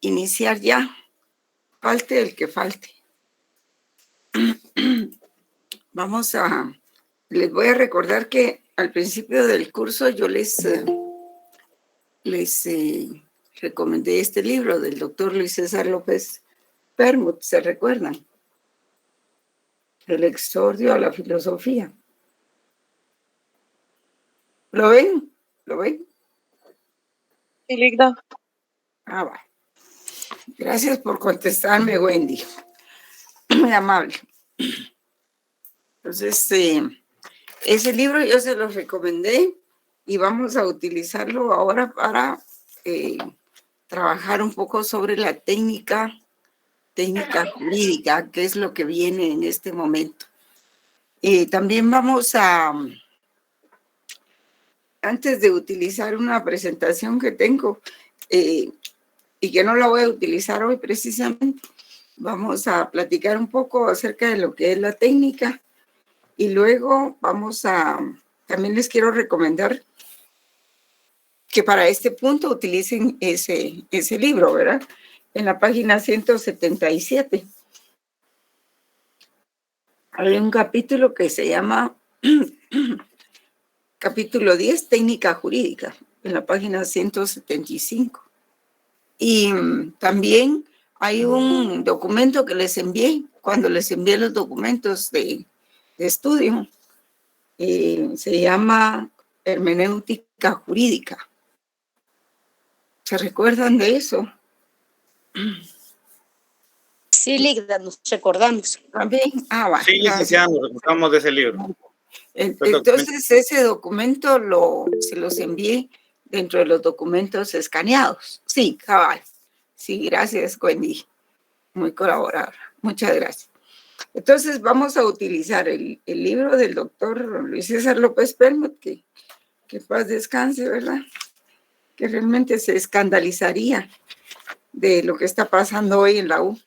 iniciar ya, falte el que falte. Les voy a recordar que al principio del curso yo les recomendé este libro del doctor Luis César López Permut, ¿se recuerdan? El exordio a la filosofía. ¿Lo ven? ¿Lo ven? Sí, Ligda. Ah, va. Gracias por contestarme, Wendy. Muy amable. Entonces, ese libro yo se lo recomendé y vamos a utilizarlo ahora para trabajar un poco sobre la técnica jurídica, que es lo que viene en este momento. También vamos a, antes de utilizar una presentación que tengo y que no la voy a utilizar hoy precisamente, vamos a platicar un poco acerca de lo que es la técnica y luego también les quiero recomendar que para este punto utilicen ese libro, ¿verdad? En la página 177. Hay un capítulo que se llama capítulo 10, técnica jurídica, en la página 175. Y también hay un documento que les envié, cuando les envié los documentos de estudio, se llama hermenéutica jurídica. ¿Se recuerdan de eso? Sí, Ligda, nos recordamos. También. Va. Sí, licenciada, nos recordamos de ese libro. Entonces, ese documento se los envié dentro de los documentos escaneados. Sí, cabal. Sí, gracias, Wendy. Muy colaboradora. Muchas gracias. Entonces, vamos a utilizar el libro del doctor Luis César López Permut, que paz descanse, ¿verdad? Que realmente se escandalizaría de lo que está pasando hoy en la U.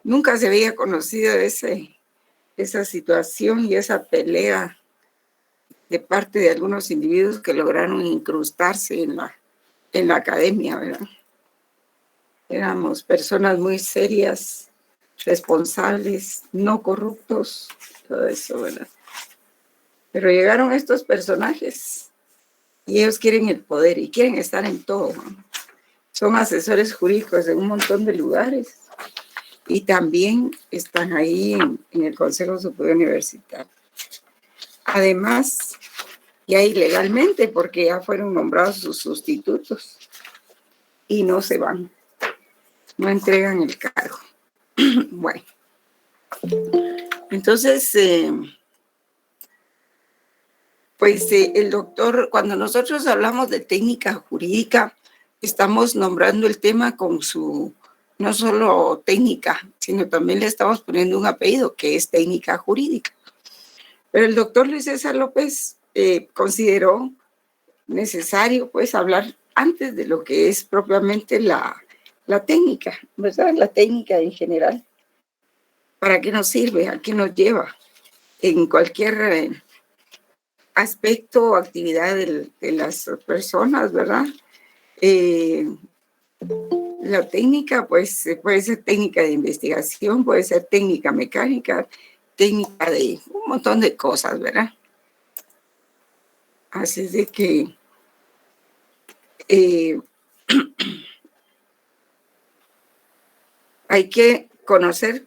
Nunca se había conocido esa situación y esa pelea de parte de algunos individuos que lograron incrustarse en la academia, ¿verdad? Éramos personas muy serias, responsables, no corruptos, todo eso, ¿verdad? Pero llegaron estos personajes y ellos quieren el poder y quieren estar en todo, ¿no? Son asesores jurídicos en un montón de lugares y también están ahí en el Consejo Superior Universitario. Además, ya ilegalmente, porque ya fueron nombrados sus sustitutos y no se van, no entregan el cargo. Bueno, entonces, el doctor, cuando nosotros hablamos de técnica jurídica, estamos nombrando el tema con no solo técnica, sino también le estamos poniendo un apellido que es técnica jurídica. Pero el doctor Luis César López consideró necesario pues hablar antes de lo que es propiamente la técnica, ¿verdad? La técnica en general. ¿Para qué nos sirve? ¿A qué nos lleva? En cualquier aspecto o actividad de las personas, ¿verdad? La técnica, pues, puede ser técnica de investigación, puede ser técnica mecánica, técnica de un montón de cosas, ¿verdad? Así es de que hay que conocer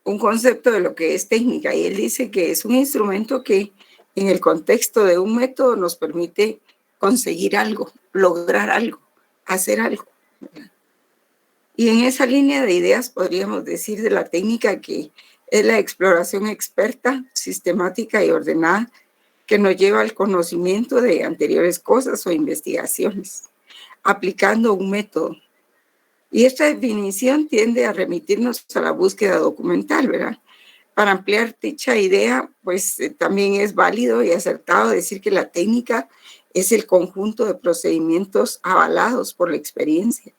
un concepto de lo que es técnica, y él dice que es un instrumento que en el contexto de un método nos permite conseguir algo, lograr algo, hacer algo, ¿verdad? Y en esa línea de ideas podríamos decir de la técnica que es la exploración experta, sistemática y ordenada que nos lleva al conocimiento de anteriores cosas o investigaciones, aplicando un método. Y esta definición tiende a remitirnos a la búsqueda documental, ¿verdad? Para ampliar dicha idea, pues también es válido y acertado decir que la técnica es el conjunto de procedimientos avalados por la experiencia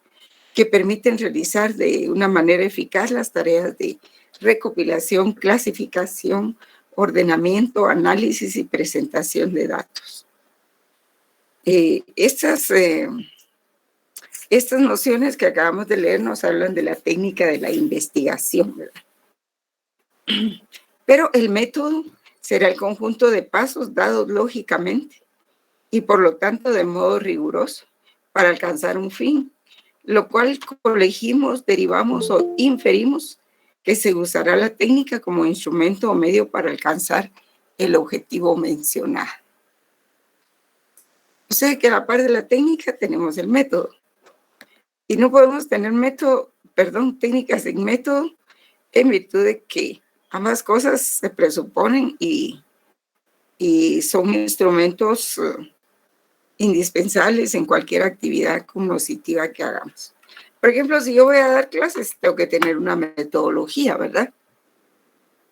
que permiten realizar de una manera eficaz las tareas de recopilación, clasificación, ordenamiento, análisis y presentación de datos. Estas estas nociones que acabamos de leer nos hablan de la técnica de la investigación, ¿verdad? Pero el método será el conjunto de pasos dados lógicamente y por lo tanto de modo riguroso para alcanzar un fin, lo cual colegimos, derivamos o inferimos que se usará la técnica como instrumento o medio para alcanzar el objetivo mencionado. O sea que a la par de la técnica tenemos el método. Y no podemos tener técnicas sin método en virtud de que ambas cosas se presuponen y son instrumentos indispensables en cualquier actividad cognitiva que hagamos. Por ejemplo, si yo voy a dar clases, tengo que tener una metodología, ¿verdad?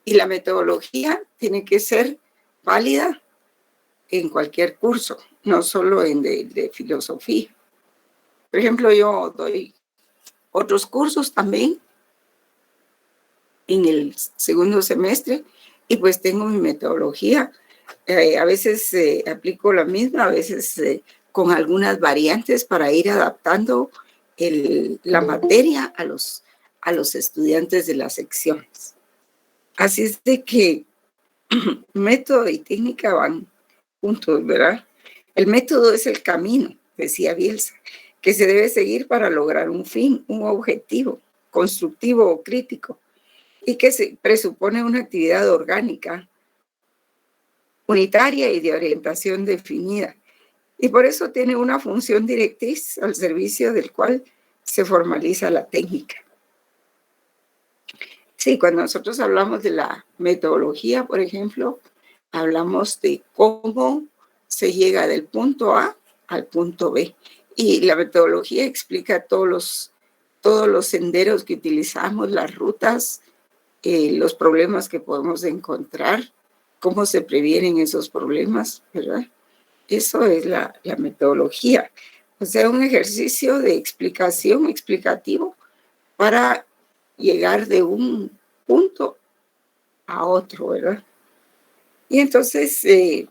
Y la metodología tiene que ser válida en cualquier curso, no solo en de filosofía. Por ejemplo, yo doy otros cursos también en el segundo semestre y pues tengo mi metodología. A veces aplico la misma, a veces con algunas variantes para ir adaptando la materia a los estudiantes de las secciones. Así es de que método y técnica van juntos, ¿verdad? El método es el camino, decía Bielsa, que se debe seguir para lograr un fin, un objetivo constructivo o crítico, y que se presupone una actividad orgánica, unitaria y de orientación definida. Y por eso tiene una función directriz al servicio del cual se formaliza la técnica. Sí, cuando nosotros hablamos de la metodología, por ejemplo, hablamos de cómo se llega del punto A al punto B. Y la metodología explica todos los senderos que utilizamos, las rutas, los problemas que podemos encontrar, cómo se previenen esos problemas, ¿verdad? Eso es la metodología. O sea, un ejercicio de explicación, explicativo, para llegar de un punto a otro, ¿verdad? Y entonces,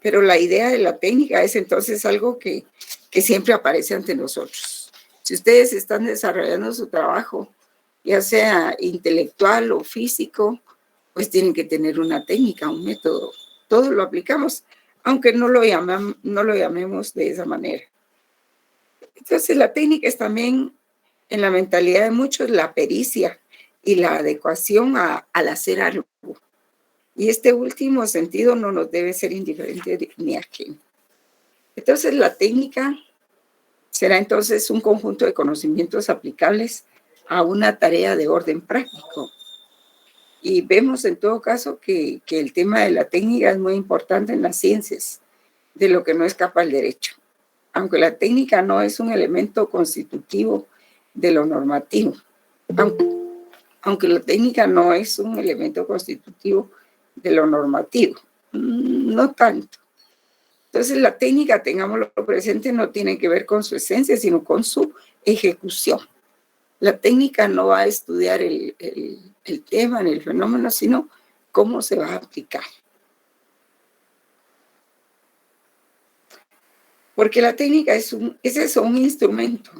pero la idea de la técnica es entonces algo que siempre aparece ante nosotros. Si ustedes están desarrollando su trabajo, ya sea intelectual o físico, pues tienen que tener una técnica, un método. Todo lo aplicamos, aunque no lo llamemos de esa manera. Entonces, la técnica es también, en la mentalidad de muchos, la pericia y la adecuación al hacer algo. Y este último sentido no nos debe ser indiferente ni ajeno. Entonces, la técnica será entonces un conjunto de conocimientos aplicables a una tarea de orden práctico. Y vemos en todo caso que el tema de la técnica es muy importante en las ciencias, de lo que no escapa el derecho. Aunque la técnica no es un elemento constitutivo de lo normativo. Aunque la técnica no es un elemento constitutivo de lo normativo. No tanto. Entonces la técnica, tengámoslo presente, no tiene que ver con su esencia, sino con su ejecución. La técnica no va a estudiar el tema, el fenómeno, sino cómo se va a aplicar. Porque la técnica es un instrumento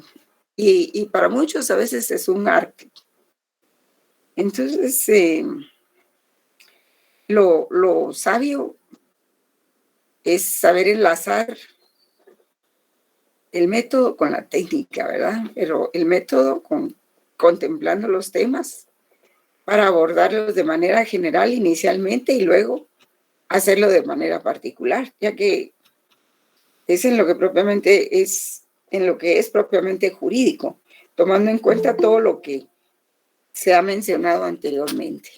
y para muchos a veces es un arte. Entonces, lo sabio es saber enlazar el método con la técnica, ¿verdad? Pero el método contemplando los temas para abordarlos de manera general inicialmente y luego hacerlo de manera particular, ya que es en lo que es propiamente jurídico, tomando en cuenta todo lo que se ha mencionado anteriormente.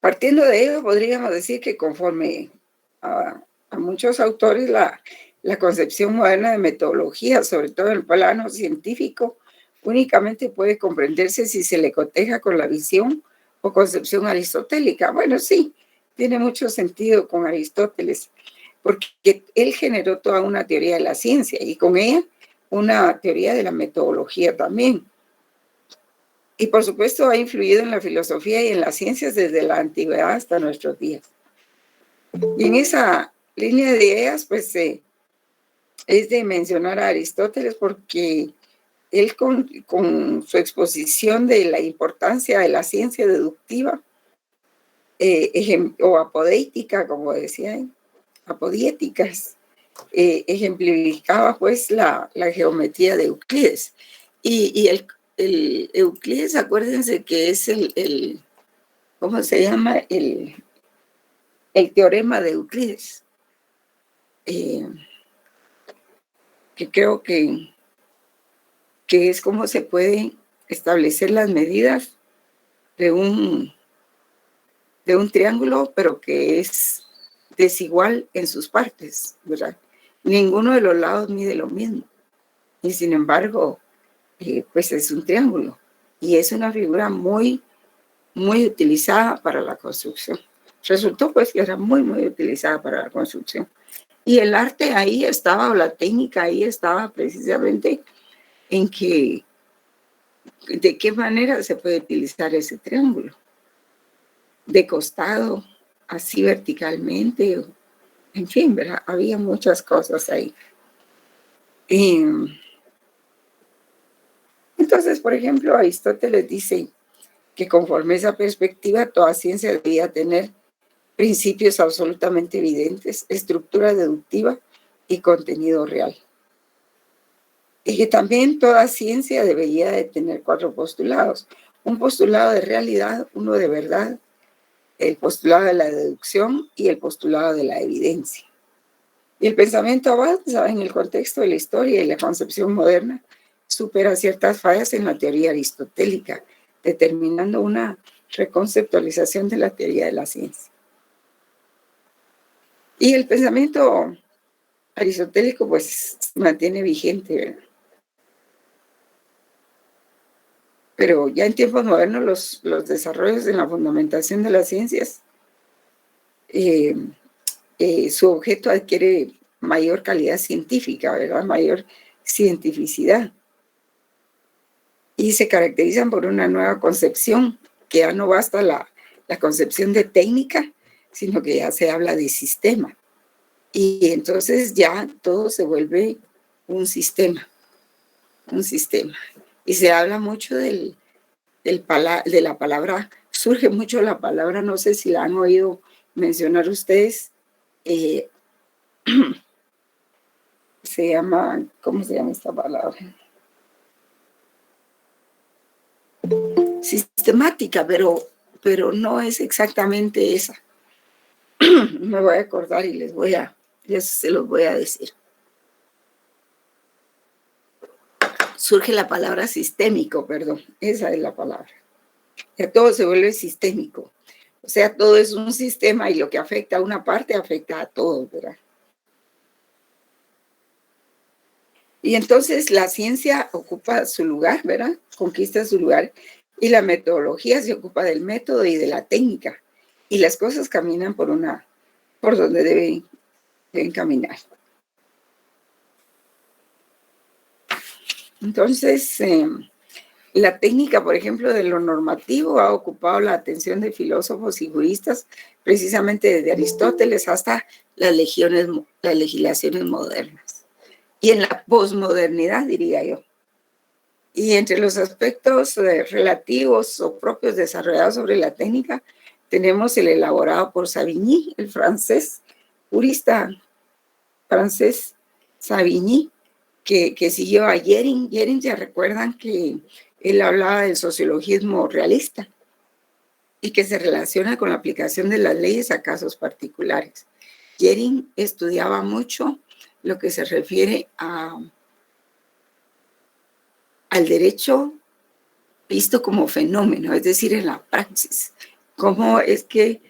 Partiendo de ello, podríamos decir que conforme a muchos autores, la concepción moderna de metodología, sobre todo en el plano científico, únicamente puede comprenderse si se le coteja con la visión o concepción aristotélica. Bueno, sí, tiene mucho sentido con Aristóteles, porque él generó toda una teoría de la ciencia y con ella una teoría de la metodología también. Y por supuesto ha influido en la filosofía y en las ciencias desde la antigüedad hasta nuestros días. Y en esa línea de ideas, pues es de mencionar a Aristóteles porque él con su exposición de la importancia de la ciencia deductiva o apodética, como decían, apodiéticas, ejemplificaba pues la geometría de Euclides. Y el Euclides, acuérdense que es ¿cómo se llama? El teorema de Euclides, que creo que es cómo se pueden establecer las medidas de un triángulo, pero que es desigual en sus partes, ¿verdad? Ninguno de los lados mide lo mismo. Y sin embargo, pues es un triángulo. Y es una figura muy, muy utilizada para la construcción. Resultó pues que era muy, muy utilizada para la construcción. Y el arte ahí estaba, o la técnica ahí estaba precisamente en que, de qué manera se puede utilizar ese triángulo. De costado, así verticalmente, en fin, ¿verdad? Había muchas cosas ahí. Entonces, por ejemplo, Aristóteles dice que conforme esa perspectiva, toda ciencia debía tener principios absolutamente evidentes, estructura deductiva y contenido real. Y que también toda ciencia debería de tener 4 postulados. Un postulado de realidad, uno de verdad, el postulado de la deducción y el postulado de la evidencia. Y el pensamiento avanza en el contexto de la historia y la concepción moderna supera ciertas fallas en la teoría aristotélica, determinando una reconceptualización de la teoría de la ciencia. Y el pensamiento aristotélico pues se mantiene vigente, ¿verdad? Pero ya en tiempos modernos los desarrollos en la fundamentación de las ciencias, su objeto adquiere mayor calidad científica, ¿verdad? Mayor cientificidad. Y se caracterizan por una nueva concepción, que ya no basta la concepción de técnica, sino que ya se habla de sistema. Y entonces ya todo se vuelve un sistema. Y se habla mucho de la palabra, surge mucho la palabra, no sé si la han oído mencionar ustedes, se llama, ¿cómo se llama esta palabra? Sistemática, pero no es exactamente esa. Me voy a acordar y se los voy a decir. Surge la palabra sistémico, perdón, esa es la palabra. Ya todo se vuelve sistémico. O sea, todo es un sistema y lo que afecta a una parte afecta a todo, ¿verdad? Y entonces la ciencia ocupa su lugar, ¿verdad? Conquista su lugar y la metodología se ocupa del método y de la técnica. Y las cosas caminan por donde deben caminar. Entonces, la técnica, por ejemplo, de lo normativo ha ocupado la atención de filósofos y juristas, precisamente desde Aristóteles hasta las legislaciones modernas. Y en la posmodernidad, diría yo. Y entre los aspectos relativos o propios desarrollados sobre la técnica, tenemos el elaborado por Savigny, el francés, jurista francés Savigny, que siguió a Jering. Jering, ya recuerdan que él hablaba del sociologismo realista y que se relaciona con la aplicación de las leyes a casos particulares. Jering estudiaba mucho lo que se refiere al derecho visto como fenómeno, es decir, en la praxis. Cómo es que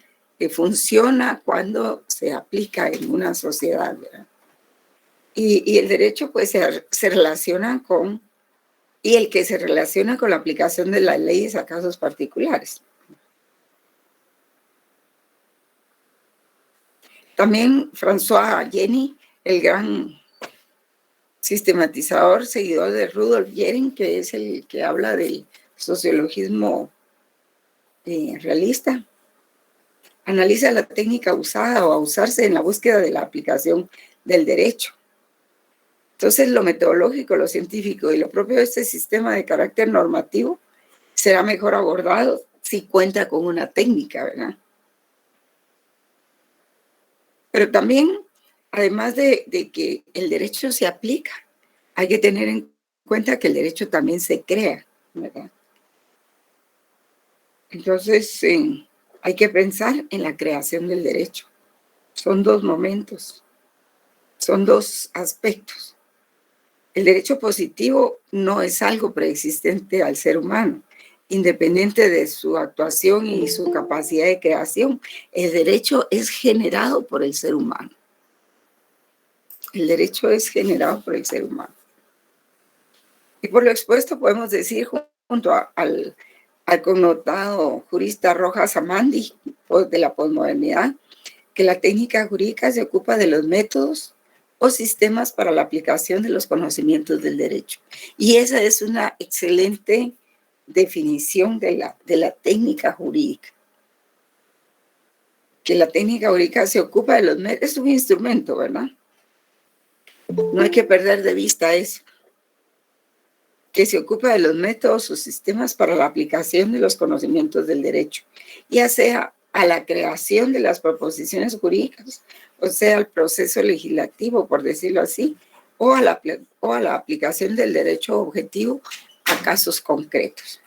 funciona cuando se aplica en una sociedad, ¿verdad? Y el derecho pues se relaciona y el que se relaciona con la aplicación de las leyes a casos particulares. También François Jenny, el gran sistematizador, seguidor de Rudolf Jering, que es el que habla del sociologismo realista, Analiza la técnica usada o a usarse en la búsqueda de la aplicación del derecho. Entonces, lo metodológico, lo científico y lo propio de este sistema de carácter normativo será mejor abordado si cuenta con una técnica, ¿verdad? Pero también, además de que el derecho se aplica, hay que tener en cuenta que el derecho también se crea, ¿verdad? Entonces, hay que pensar en la creación del derecho. Son dos momentos, son dos aspectos. El derecho positivo no es algo preexistente al ser humano, independiente de su actuación y su capacidad de creación. El derecho es generado por el ser humano. El derecho es generado por el ser humano. Y por lo expuesto podemos decir, junto al connotado jurista Rojas Amandi de la posmodernidad, que la técnica jurídica se ocupa de los métodos o sistemas para la aplicación de los conocimientos del derecho. Y esa es una excelente definición de la técnica jurídica. Que la técnica jurídica se ocupa de los métodos, es un instrumento, ¿verdad? No hay que perder de vista eso. Que se ocupa de los métodos o sistemas para la aplicación de los conocimientos del derecho, ya sea a la creación de las proposiciones jurídicas, o sea, al proceso legislativo, por decirlo así, o a la aplicación del derecho objetivo a casos concretos.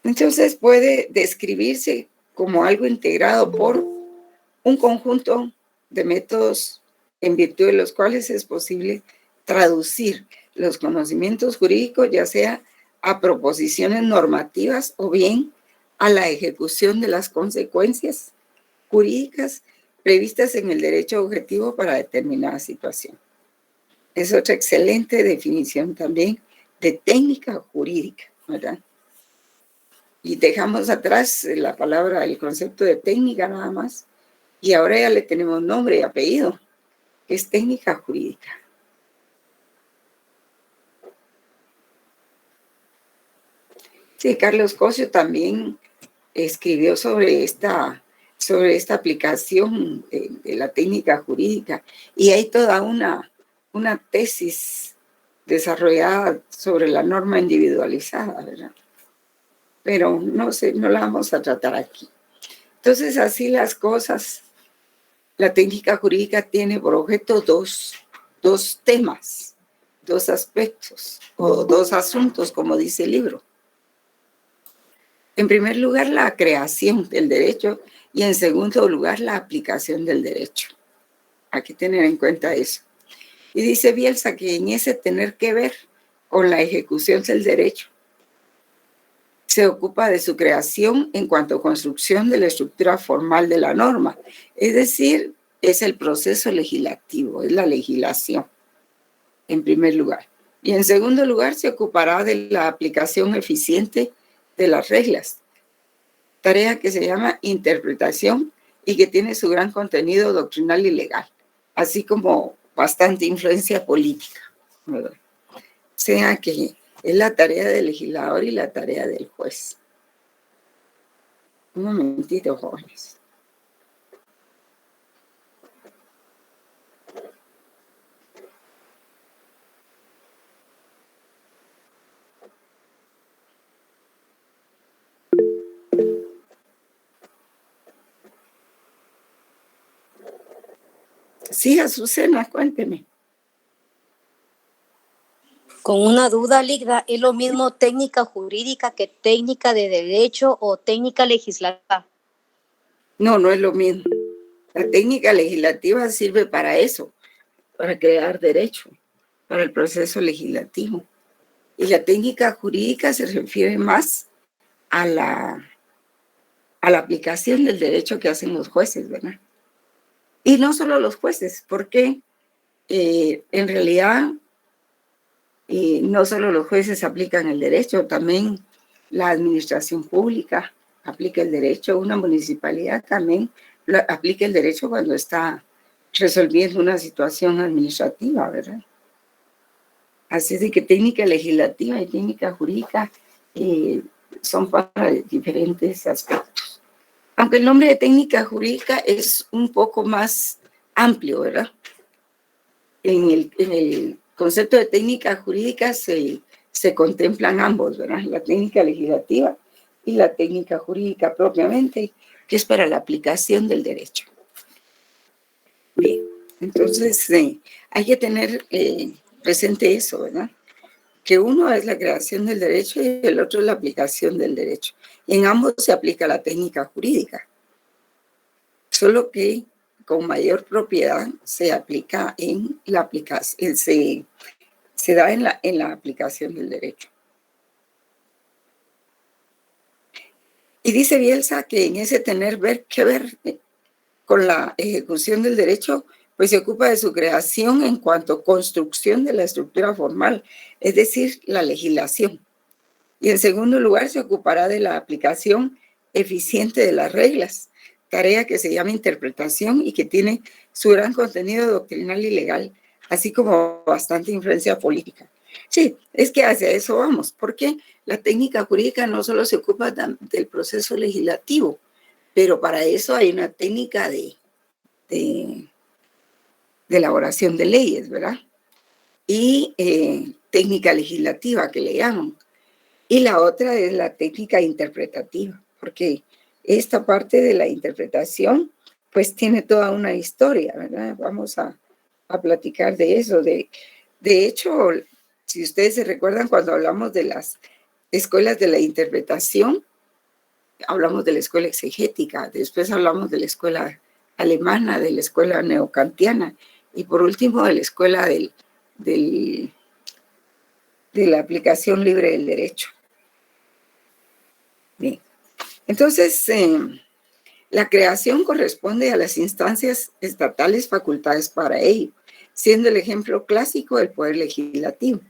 Entonces puede describirse como algo integrado por un conjunto de métodos en virtud de los cuales es posible traducir los conocimientos jurídicos, ya sea a proposiciones normativas o bien a la ejecución de las consecuencias jurídicas previstas en el derecho objetivo para determinada situación. Es otra excelente definición también de técnica jurídica, ¿verdad? Y dejamos atrás la palabra, el concepto de técnica nada más, y ahora ya le tenemos nombre y apellido, que es técnica jurídica. Sí, Carlos Cosio también escribió sobre esta aplicación de la técnica jurídica, y hay toda una tesis desarrollada sobre la norma individualizada, ¿verdad? Pero no la vamos a tratar aquí. Entonces, así las cosas, la técnica jurídica tiene por objeto dos temas, dos aspectos, o dos asuntos, como dice el libro. En primer lugar, la creación del derecho, y en segundo lugar, la aplicación del derecho. Hay que tener en cuenta eso. Y dice Bielsa que en ese tener que ver con la ejecución del derecho, se ocupa de su creación en cuanto a construcción de la estructura formal de la norma. Es decir, es el proceso legislativo, es la legislación, en primer lugar. Y en segundo lugar, se ocupará de la aplicación eficiente de las reglas, tarea que se llama interpretación y que tiene su gran contenido doctrinal y legal, así como bastante influencia política, ¿verdad? O sea que es la tarea del legislador y la tarea del juez. Un momentito, jóvenes. Sí, Azucena, cuénteme. Con una duda, Ligda, ¿es lo mismo técnica jurídica que técnica de derecho o técnica legislativa? No, no es lo mismo. La técnica legislativa sirve para eso, para crear derecho, para el proceso legislativo. Y la técnica jurídica se refiere más a la aplicación del derecho que hacen los jueces, ¿verdad? Y no solo los jueces, porque en realidad no solo los jueces aplican el derecho, también la administración pública aplica el derecho, una municipalidad también aplica el derecho cuando está resolviendo una situación administrativa, ¿verdad? Así de que técnica legislativa y técnica jurídica son para diferentes aspectos. aunque el nombre de técnica jurídica es un poco más amplio, ¿verdad? En el concepto de técnica jurídica se contemplan ambos, ¿verdad? La técnica legislativa y la técnica jurídica propiamente, que es para la aplicación del derecho. Bien, entonces hay que tener presente eso, ¿verdad? Que uno es la creación del derecho y el otro es la aplicación del derecho. Y en ambos se aplica la técnica jurídica, solo que con mayor propiedad se aplica en la aplicación, se da en la aplicación del derecho. Y dice Bielsa que en ese tener que ver con la ejecución del derecho, pues se ocupa de su creación en cuanto a construcción de la estructura formal, es decir, la legislación. Y en segundo lugar, se ocupará de la aplicación eficiente de las reglas, tarea que se llama interpretación y que tiene su gran contenido doctrinal y legal, así como bastante influencia política. Sí, es que hacia eso vamos, porque la técnica jurídica no solo se ocupa del proceso legislativo, pero para eso hay una técnica de elaboración de leyes, ¿verdad? Y técnica legislativa, que le llaman. Y la otra es la técnica interpretativa, porque esta parte de la interpretación, pues tiene toda una historia, ¿verdad? Vamos a platicar de eso. De hecho, si ustedes se recuerdan, cuando hablamos de las escuelas de la interpretación, hablamos de la escuela exegética, después hablamos de la escuela alemana, de la escuela neocantiana, y por último de la escuela de la aplicación libre del derecho. Bien. Entonces, la creación corresponde a las instancias estatales facultades para ello, siendo el ejemplo clásico el poder legislativo.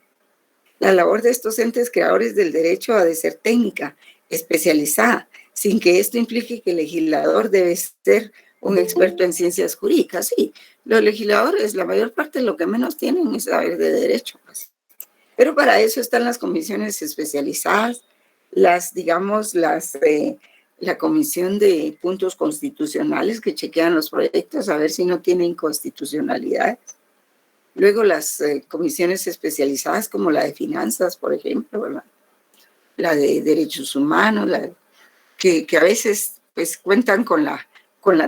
La labor de estos entes creadores del derecho ha de ser técnica, especializada, sin que esto implique que el legislador debe ser un experto en ciencias jurídicas. Sí, los legisladores, la mayor parte de lo que menos tienen es saber de derecho. Pues. Pero para eso están las comisiones especializadas, la comisión de puntos constitucionales que chequean los proyectos a ver si no tienen inconstitucionalidades. Luego las comisiones especializadas como la de finanzas, por ejemplo, ¿verdad? La de derechos humanos, que a veces pues cuentan con la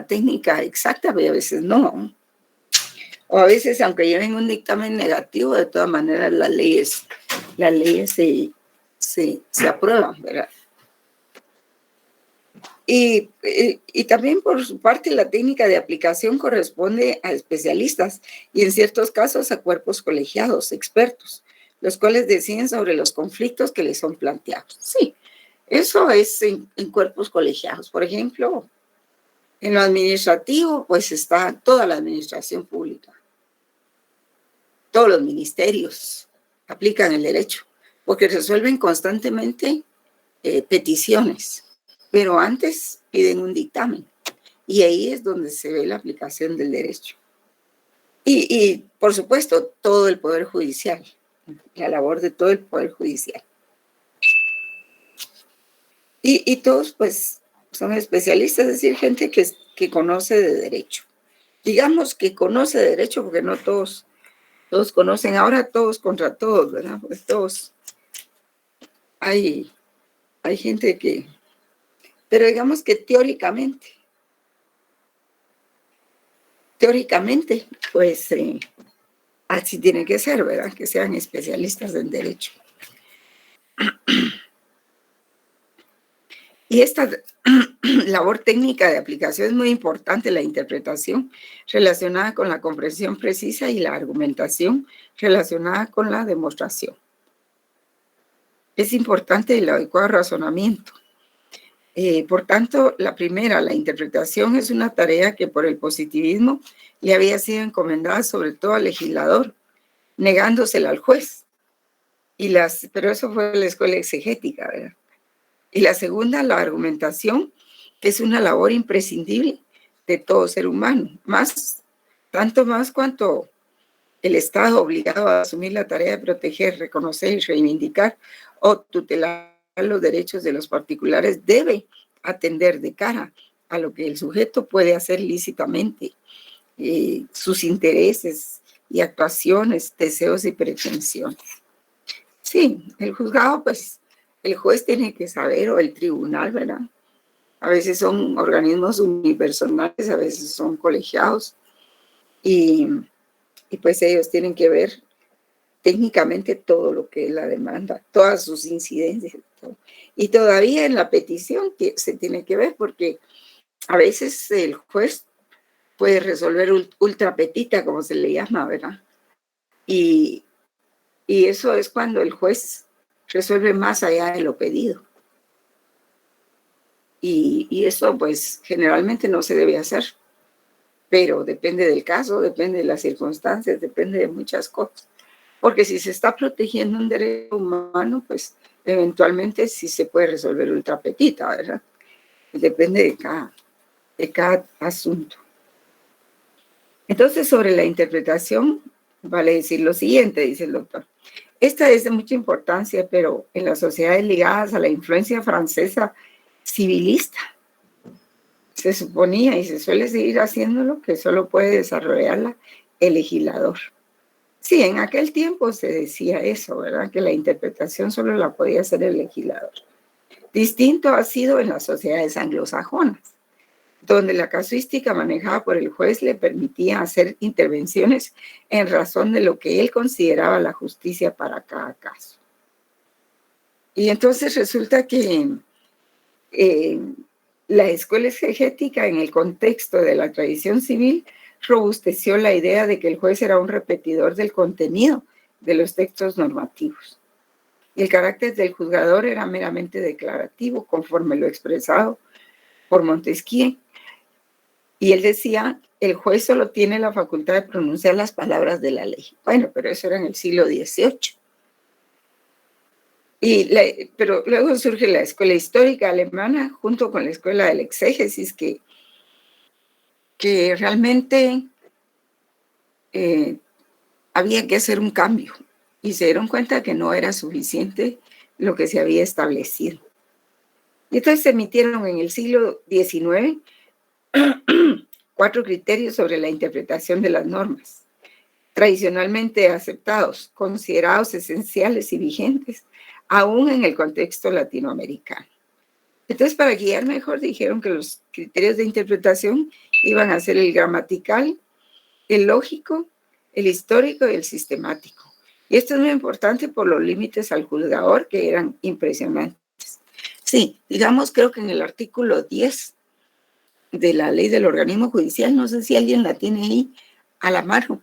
técnica exacta, pero a veces no. O a veces, aunque lleven un dictamen negativo, de todas maneras las leyes se aprueban, ¿verdad? Y también por su parte la técnica de aplicación corresponde a especialistas y en ciertos casos a cuerpos colegiados, expertos, los cuales deciden sobre los conflictos que les son planteados. Sí, eso es en cuerpos colegiados. Por ejemplo, en lo administrativo, pues está toda la administración pública. Todos los ministerios aplican el derecho porque resuelven constantemente peticiones. Pero antes piden un dictamen y ahí es donde se ve la aplicación del derecho. Y por supuesto, todo el Poder Judicial, la labor de todo el Poder Judicial. Y todos, pues, son especialistas, es decir, gente que conoce de derecho. Digamos que conoce de derecho porque no todos conocen, ahora todos contra todos, ¿verdad? Pues todos, hay gente que... Pero digamos que teóricamente, pues así tiene que ser, ¿verdad? Que sean especialistas en derecho. Y esta labor técnica de aplicación es muy importante, la interpretación relacionada con la comprensión precisa y la argumentación relacionada con la demostración. Es importante el adecuado razonamiento. Por tanto, la interpretación es una tarea que por el positivismo le había sido encomendada sobre todo al legislador, negándosela al juez. Pero eso fue la escuela exegética, ¿verdad? Y la segunda, la argumentación, que es una labor imprescindible de todo ser humano, tanto más cuanto el Estado obligado a asumir la tarea de proteger, reconocer y reivindicar o tutelar los derechos de los particulares debe atender de cara a lo que el sujeto puede hacer lícitamente, sus intereses y actuaciones, deseos y pretensiones. Sí, el juzgado, pues el juez tiene que saber, o el tribunal, ¿verdad? A veces son organismos unipersonales, a veces son colegiados, y pues ellos tienen que ver técnicamente todo lo que es la demanda, todas sus incidencias. Todo. Y todavía en la petición que se tiene que ver, porque a veces el juez puede resolver ultra petita, como se le llama, ¿verdad? Y eso es cuando el juez resuelve más allá de lo pedido. Y eso, pues, generalmente no se debe hacer. Pero depende del caso, depende de las circunstancias, depende de muchas cosas. Porque si se está protegiendo un derecho humano, pues eventualmente sí se puede resolver ultra petita, ¿verdad? Depende de cada asunto. Entonces, sobre la interpretación, vale decir lo siguiente, dice el doctor. Esta es de mucha importancia, pero en las sociedades ligadas a la influencia francesa civilista, se suponía y se suele seguir haciéndolo que solo puede desarrollarla el legislador. Sí, en aquel tiempo se decía eso, ¿verdad? Que la interpretación solo la podía hacer el legislador. Distinto ha sido en las sociedades anglosajonas, donde la casuística manejada por el juez le permitía hacer intervenciones en razón de lo que él consideraba la justicia para cada caso. Y entonces resulta que la escuela exegética, en el contexto de la tradición civil, robusteció la idea de que el juez era un repetidor del contenido de los textos normativos. Y el carácter del juzgador era meramente declarativo, conforme lo expresado por Montesquieu. Y él decía, el juez solo tiene la facultad de pronunciar las palabras de la ley. Bueno, pero eso era en el siglo XVIII. Pero luego surge la escuela histórica alemana junto con la escuela del exégesis que realmente había que hacer un cambio y se dieron cuenta que no era suficiente lo que se había establecido. Y entonces se emitieron en el siglo XIX 4 criterios sobre la interpretación de las normas, tradicionalmente aceptados, considerados esenciales y vigentes, aún en el contexto latinoamericano. Entonces, para guiar mejor, dijeron que los criterios de interpretación iban a ser el gramatical, el lógico, el histórico y el sistemático. Y esto es muy importante por los límites al juzgador, que eran impresionantes. Sí, digamos, creo que en el artículo 10 de la ley del organismo judicial, no sé si alguien la tiene ahí a la mano,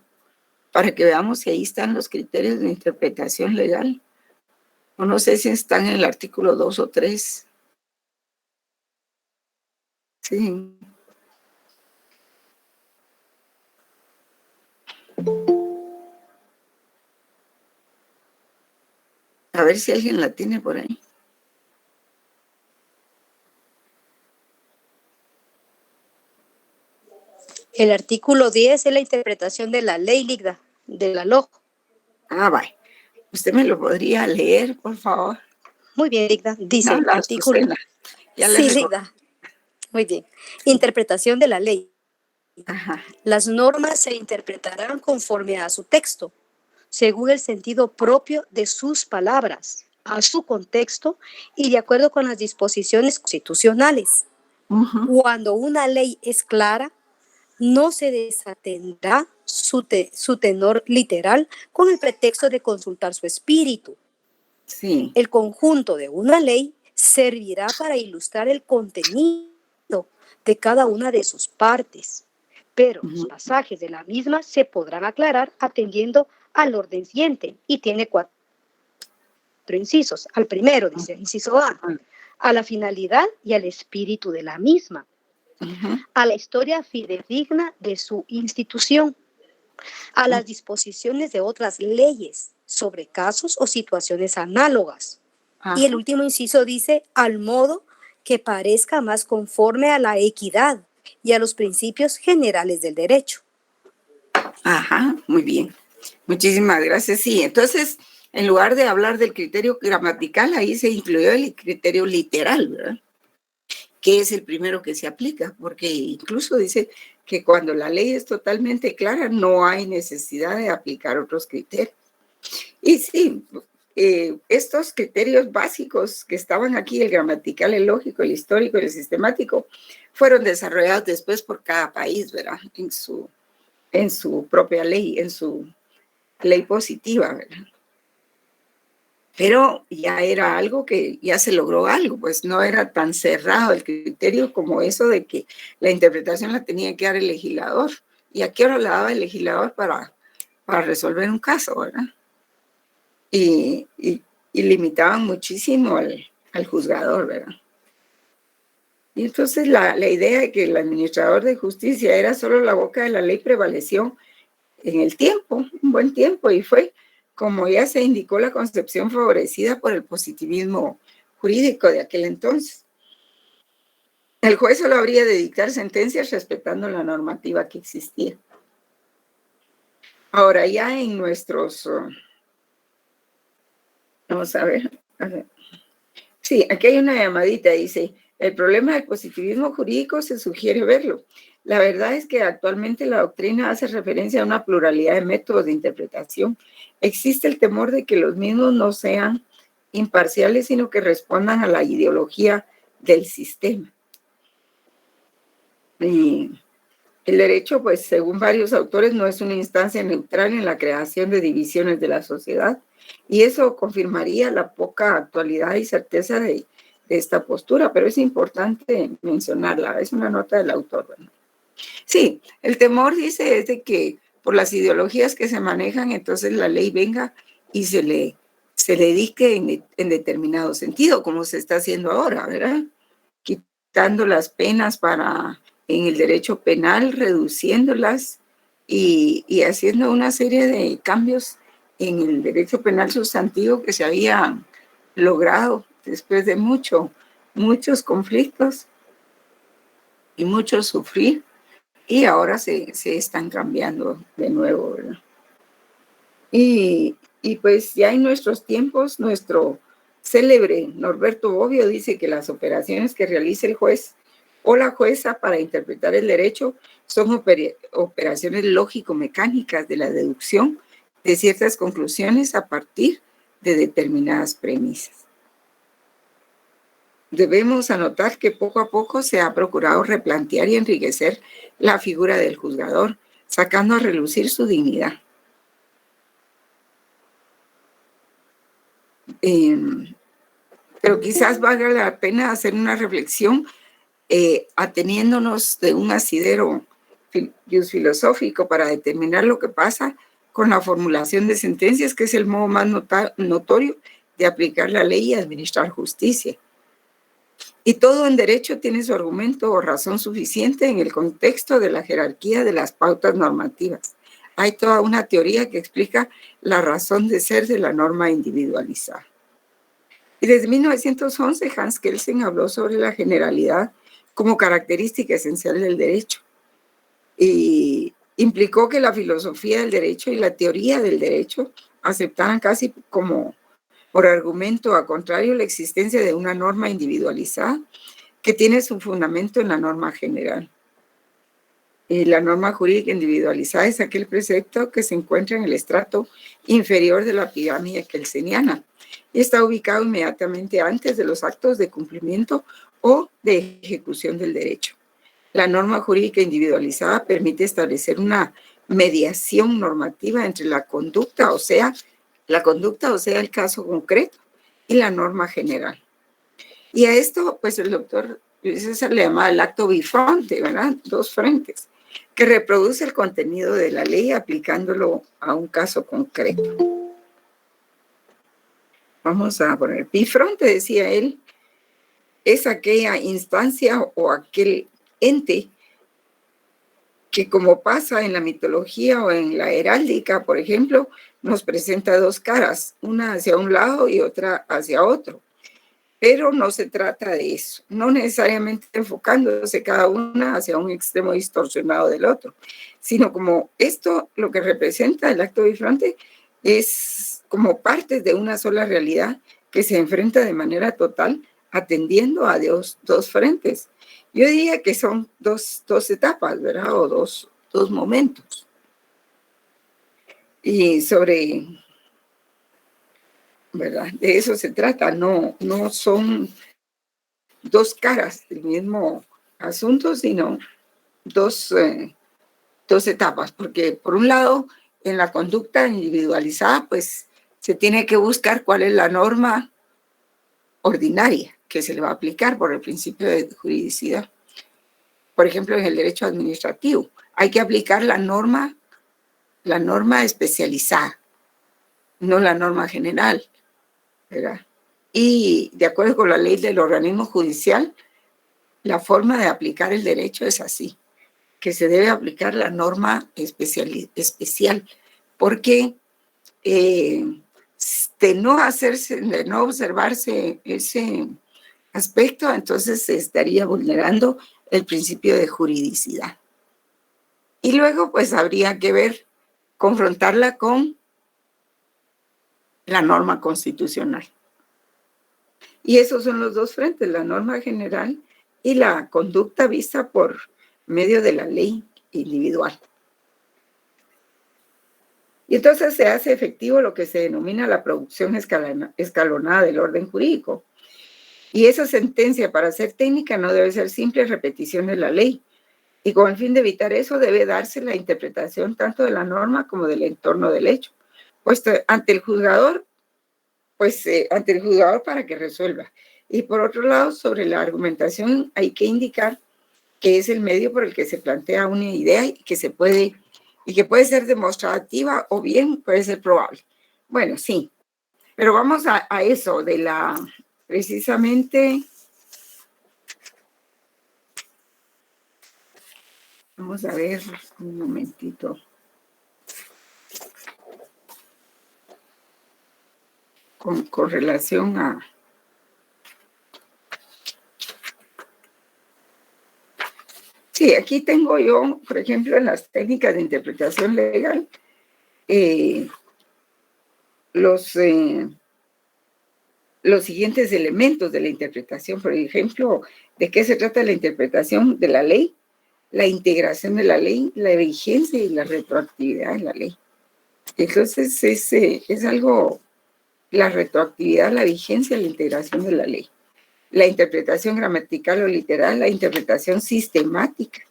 para que veamos si ahí están los criterios de interpretación legal. O no sé si están en el artículo 2 o 3. Sí. A ver si alguien la tiene por ahí. El artículo 10 es la interpretación de la ley, Ligda, de la LOJ. Ah, vaya. ¿Usted me lo podría leer, por favor? Muy bien, Ligda. Dice No, artículo. Sí, Ligda. Muy bien. Interpretación de la ley. Ajá. Las normas se interpretarán conforme a su texto, según el sentido propio de sus palabras, a su contexto y de acuerdo con las disposiciones constitucionales. Cuando una ley es clara, no se desatendrá su tenor literal con el pretexto de consultar su espíritu. Sí. El conjunto de una ley servirá para ilustrar el contenido de cada una de sus partes, pero los pasajes de la misma se podrán aclarar atendiendo al orden siguiente, y tiene 4 incisos. Al primero dice, inciso a la finalidad y al espíritu de la misma, a la historia fidedigna de su institución, a las disposiciones de otras leyes sobre casos o situaciones análogas. Y el último inciso dice, al modo que parezca más conforme a la equidad y a los principios generales del derecho. Ajá, muy bien. Muchísimas gracias. Sí, entonces, en lugar de hablar del criterio gramatical, ahí se incluyó el criterio literal, ¿verdad? ¿qué es el primero que se aplica? Porque incluso dice que cuando la ley es totalmente clara, no hay necesidad de aplicar otros criterios. Y sí, estos criterios básicos que estaban aquí, el gramatical, el lógico, el histórico y el sistemático, fueron desarrollados después por cada país, ¿verdad? En su propia ley, en su ley positiva, ¿verdad? Pero ya era algo que ya se logró algo, pues no era tan cerrado el criterio como eso de que la interpretación la tenía que dar el legislador. ¿Y a qué hora la daba el legislador para resolver un caso, verdad? Y limitaban muchísimo al juzgador, ¿verdad? Y entonces la idea de que el administrador de justicia era solo la boca de la ley prevaleció en el tiempo, un buen tiempo, y fue, como ya se indicó, la concepción favorecida por el positivismo jurídico de aquel entonces. El juez solo habría de dictar sentencias respetando la normativa que existía. Ahora, ya en nuestros... vamos a ver. Sí, aquí hay una llamadita, dice, el problema del positivismo jurídico se sugiere verlo. La verdad es que actualmente la doctrina hace referencia a una pluralidad de métodos de interpretación. Existe el temor de que los mismos no sean imparciales, sino que respondan a la ideología del sistema. Y el derecho, pues, según varios autores, no es una instancia neutral en la creación de divisiones de la sociedad, y eso confirmaría la poca actualidad y certeza de esta postura, pero es importante mencionarla, es una nota del autor, ¿verdad? Sí, el temor, dice, es de que por las ideologías que se manejan, entonces la ley venga y se le dicte en determinado sentido, como se está haciendo ahora, ¿verdad? Quitando las penas en el derecho penal, reduciéndolas y haciendo una serie de cambios en el derecho penal sustantivo que se habían logrado después de muchos conflictos y mucho sufrir. Y ahora se están cambiando de nuevo, ¿verdad? Y pues ya en nuestros tiempos, nuestro célebre Norberto Bobbio dice que las operaciones que realiza el juez o la jueza para interpretar el derecho son operaciones lógico-mecánicas de la deducción de ciertas conclusiones a partir de determinadas premisas. Debemos anotar que poco a poco se ha procurado replantear y enriquecer la figura del juzgador, sacando a relucir su dignidad. Pero quizás valga la pena hacer una reflexión ateniéndonos de un asidero filosófico para determinar lo que pasa con la formulación de sentencias, que es el modo más notorio de aplicar la ley y administrar justicia. Y todo en derecho tiene su argumento o razón suficiente en el contexto de la jerarquía de las pautas normativas. Hay toda una teoría que explica la razón de ser de la norma individualizada. Y desde 1911 Hans Kelsen habló sobre la generalidad como característica esencial del derecho. Y implicó que la filosofía del derecho y la teoría del derecho aceptaran casi como por argumento a contrario la existencia de una norma individualizada que tiene su fundamento en la norma general. Y la norma jurídica individualizada es aquel precepto que se encuentra en el estrato inferior de la pirámide kelseniana y está ubicado inmediatamente antes de los actos de cumplimiento o de ejecución del derecho. La norma jurídica individualizada permite establecer una mediación normativa entre la conducta, o sea, el caso concreto, y la norma general. Y a esto, pues el doctor Luis César le llama el acto bifronte, ¿verdad? Dos frentes, que reproduce el contenido de la ley aplicándolo a un caso concreto. Vamos a poner bifronte, decía él, es aquella instancia o aquel ente que, como pasa en la mitología o en la heráldica, por ejemplo, nos presenta dos caras, una hacia un lado y otra hacia otro. Pero no se trata de eso, no necesariamente enfocándose cada una hacia un extremo distorsionado del otro, sino como esto, lo que representa el acto bifronte, es como partes de una sola realidad que se enfrenta de manera total atendiendo a Dios dos frentes. Yo diría que son dos etapas, ¿verdad? O dos momentos. Y sobre, ¿verdad? De eso se trata, no son dos caras del mismo asunto, sino dos etapas, porque por un lado, en la conducta individualizada, pues se tiene que buscar cuál es la norma ordinaria que se le va a aplicar por el principio de juridicidad. Por ejemplo, en el derecho administrativo, hay que aplicar la norma especializada, no la norma general, ¿verdad? Y de acuerdo con la ley del organismo judicial, la forma de aplicar el derecho es así, que se debe aplicar la norma especial, porque de no observarse ese aspecto, entonces se estaría vulnerando el principio de juridicidad. Y luego, pues, habría que confrontarla con la norma constitucional. Y esos son los dos frentes, la norma general y la conducta vista por medio de la ley individual. Y entonces se hace efectivo lo que se denomina la producción escalonada del orden jurídico. Y esa sentencia, para ser técnica, no debe ser simple repetición de la ley. Y con el fin de evitar eso, debe darse la interpretación tanto de la norma como del entorno del hecho, puesto ante el juzgador para que resuelva. Y por otro lado, sobre la argumentación hay que indicar que es el medio por el que se plantea una idea y que puede ser demostrativa o bien puede ser probable. Bueno, sí, pero vamos a eso precisamente, vamos a ver un momentito. Con relación a sí, aquí tengo yo, por ejemplo, en las técnicas de interpretación legal, los siguientes elementos de la interpretación. Por ejemplo, ¿de qué se trata la interpretación de la ley? La integración de la ley, la vigencia y la retroactividad de la ley. Entonces, es algo, la retroactividad, la vigencia y la integración de la ley. La interpretación gramatical o literal, la interpretación sistemática.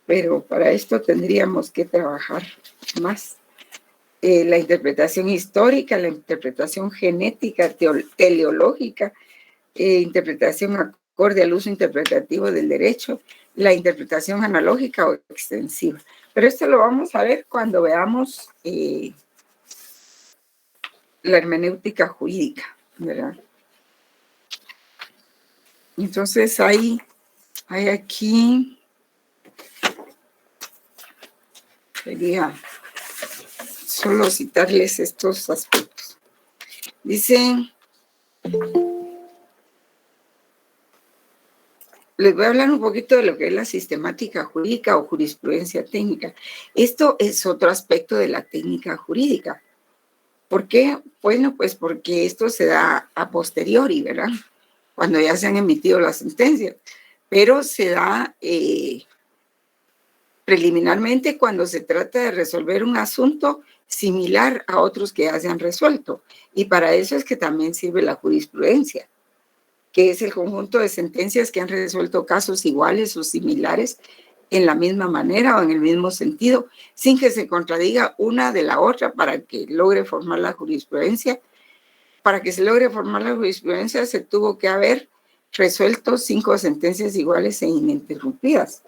Pero para esto tendríamos que trabajar más. La interpretación histórica, la interpretación genética, teleológica, interpretación acorde al uso interpretativo del derecho, la interpretación analógica o extensiva. Pero esto lo vamos a ver cuando veamos la hermenéutica jurídica, ¿verdad? Entonces hay aquí, quería solo citarles estos aspectos. Dicen, les voy a hablar un poquito de lo que es la sistemática jurídica o jurisprudencia técnica. Esto es otro aspecto de la técnica jurídica. ¿Por qué? Bueno, pues porque esto se da a posteriori, ¿verdad? Cuando ya se han emitido las sentencias, pero se da preliminarmente cuando se trata de resolver un asunto similar a otros que ya se han resuelto. Y para eso es que también sirve la jurisprudencia, que es el conjunto de sentencias que han resuelto casos iguales o similares en la misma manera o en el mismo sentido, sin que se contradiga una de la otra para que logre formar la jurisprudencia. Para que se logre formar la jurisprudencia se tuvo que haber resuelto 5 sentencias iguales e ininterrumpidas.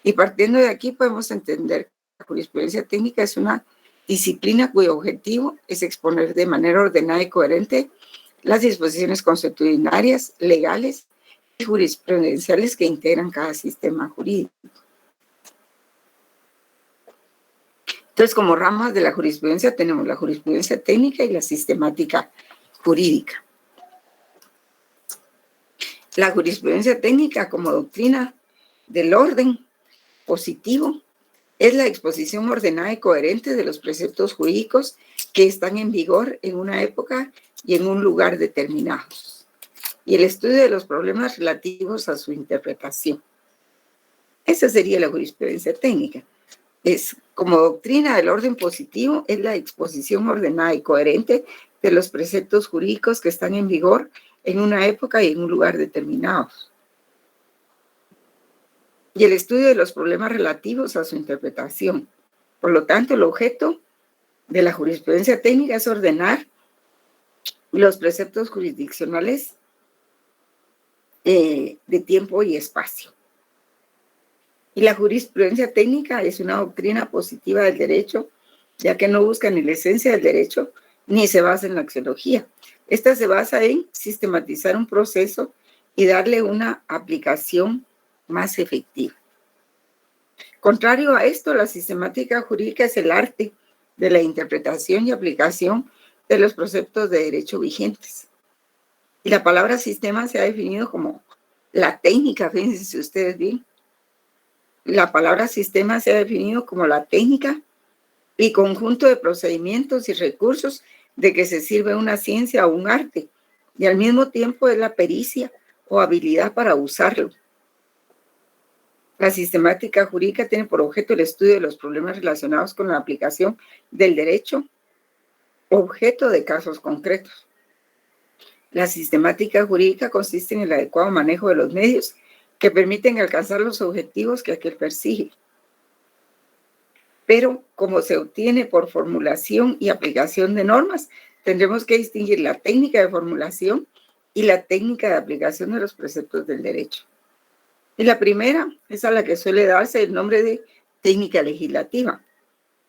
Y partiendo de aquí podemos entender que la jurisprudencia técnica es una disciplina cuyo objetivo es exponer de manera ordenada y coherente las disposiciones consuetudinarias, legales y jurisprudenciales que integran cada sistema jurídico. Entonces, como ramas de la jurisprudencia tenemos la jurisprudencia técnica y la sistemática jurídica. La jurisprudencia técnica como doctrina del orden positivo es la exposición ordenada y coherente de los preceptos jurídicos que están en vigor en una época y en un lugar determinados. y el estudio de los problemas relativos a su interpretación. Esa sería la jurisprudencia técnica. Es como doctrina del orden positivo, es la exposición ordenada y coherente de los preceptos jurídicos que están en vigor en una época y en un lugar determinados. Y el estudio de los problemas relativos a su interpretación. Por lo tanto, el objeto de la jurisprudencia técnica es ordenar los preceptos jurisdiccionales de tiempo y espacio. Y la jurisprudencia técnica es una doctrina positiva del derecho, ya que no busca ni la esencia del derecho, ni se basa en la axiología. Esta se basa en sistematizar un proceso y darle una aplicación más efectiva. Contrario a esto, la sistemática jurídica es el arte de la interpretación y aplicación de los preceptos de derecho vigentes. Y la palabra sistema se ha definido como la técnica, fíjense ustedes bien. La palabra sistema se ha definido como la técnica y conjunto de procedimientos y recursos de que se sirve una ciencia o un arte, y al mismo tiempo es la pericia o habilidad para usarlo. La sistemática jurídica tiene por objeto el estudio de los problemas relacionados con la aplicación del derecho, objeto de casos concretos. La sistemática jurídica consiste en el adecuado manejo de los medios que permiten alcanzar los objetivos que aquel persigue. Pero como se obtiene por formulación y aplicación de normas, tendremos que distinguir la técnica de formulación y la técnica de aplicación de los preceptos del derecho. Y la primera es a la que suele darse el nombre de técnica legislativa,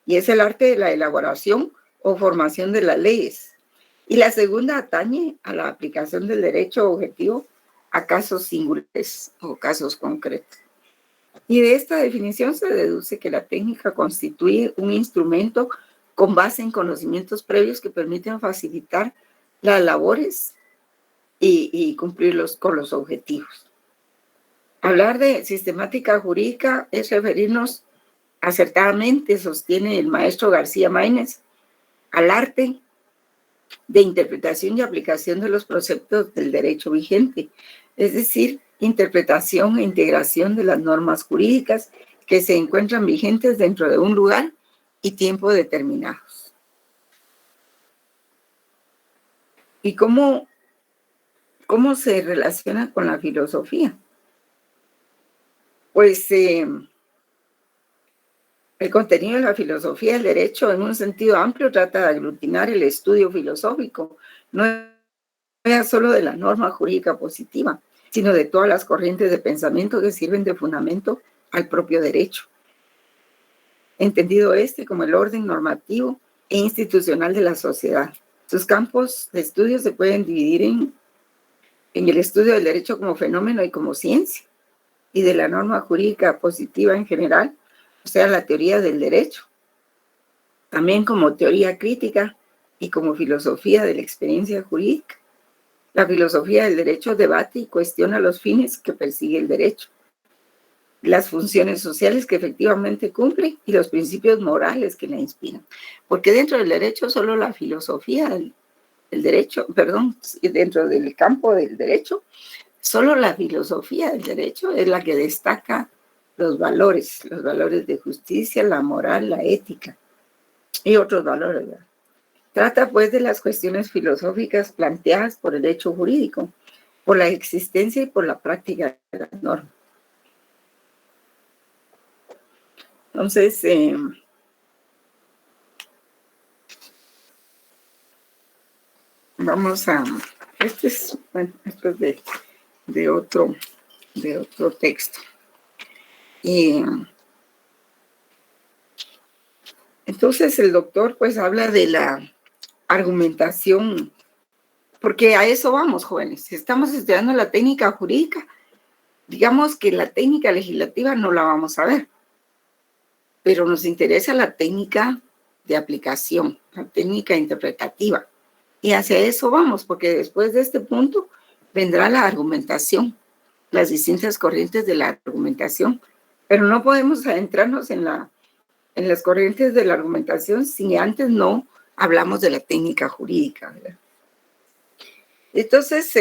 y es el arte de la elaboración o formación de las leyes. Y la segunda atañe a la aplicación del derecho objetivo a casos singulares o casos concretos. Y de esta definición se deduce que la técnica constituye un instrumento con base en conocimientos previos que permiten facilitar las labores y cumplirlos con los objetivos. Hablar de sistemática jurídica es referirnos acertadamente, sostiene el maestro García Maínez, al arte de interpretación y aplicación de los preceptos del derecho vigente, es decir, interpretación e integración de las normas jurídicas que se encuentran vigentes dentro de un lugar y tiempo determinados. ¿Y cómo se relaciona con la filosofía? Pues el contenido de la filosofía del derecho, en un sentido amplio, trata de aglutinar el estudio filosófico, no es solo de la norma jurídica positiva, sino de todas las corrientes de pensamiento que sirven de fundamento al propio derecho. Entendido como el orden normativo e institucional de la sociedad. Sus campos de estudio se pueden dividir en el estudio del derecho como fenómeno y como ciencia, y de la norma jurídica positiva en general, o sea, la teoría del derecho, también como teoría crítica y como filosofía de la experiencia jurídica. La filosofía del derecho debate y cuestiona los fines que persigue el derecho, las funciones sociales que efectivamente cumple y los principios morales que la inspiran. Porque dentro del derecho solo la filosofía del derecho, dentro del campo del derecho, solo la filosofía del derecho es la que destaca los valores de justicia, la moral, la ética y otros valores, ¿verdad? Trata pues de las cuestiones filosóficas planteadas por el hecho jurídico, por la existencia y por la práctica de las normas. Entonces, vamos a, esto es de otro texto. Y entonces el doctor pues habla de la argumentación, porque a eso vamos, jóvenes. Si estamos estudiando la técnica jurídica, digamos que la técnica legislativa no la vamos a ver, pero nos interesa la técnica de aplicación, la técnica interpretativa. Y hacia eso vamos, porque después de este punto vendrá la argumentación, las distintas corrientes de la argumentación, pero no podemos adentrarnos en las corrientes de la argumentación si antes no hablamos de la técnica jurídica, ¿verdad? Entonces,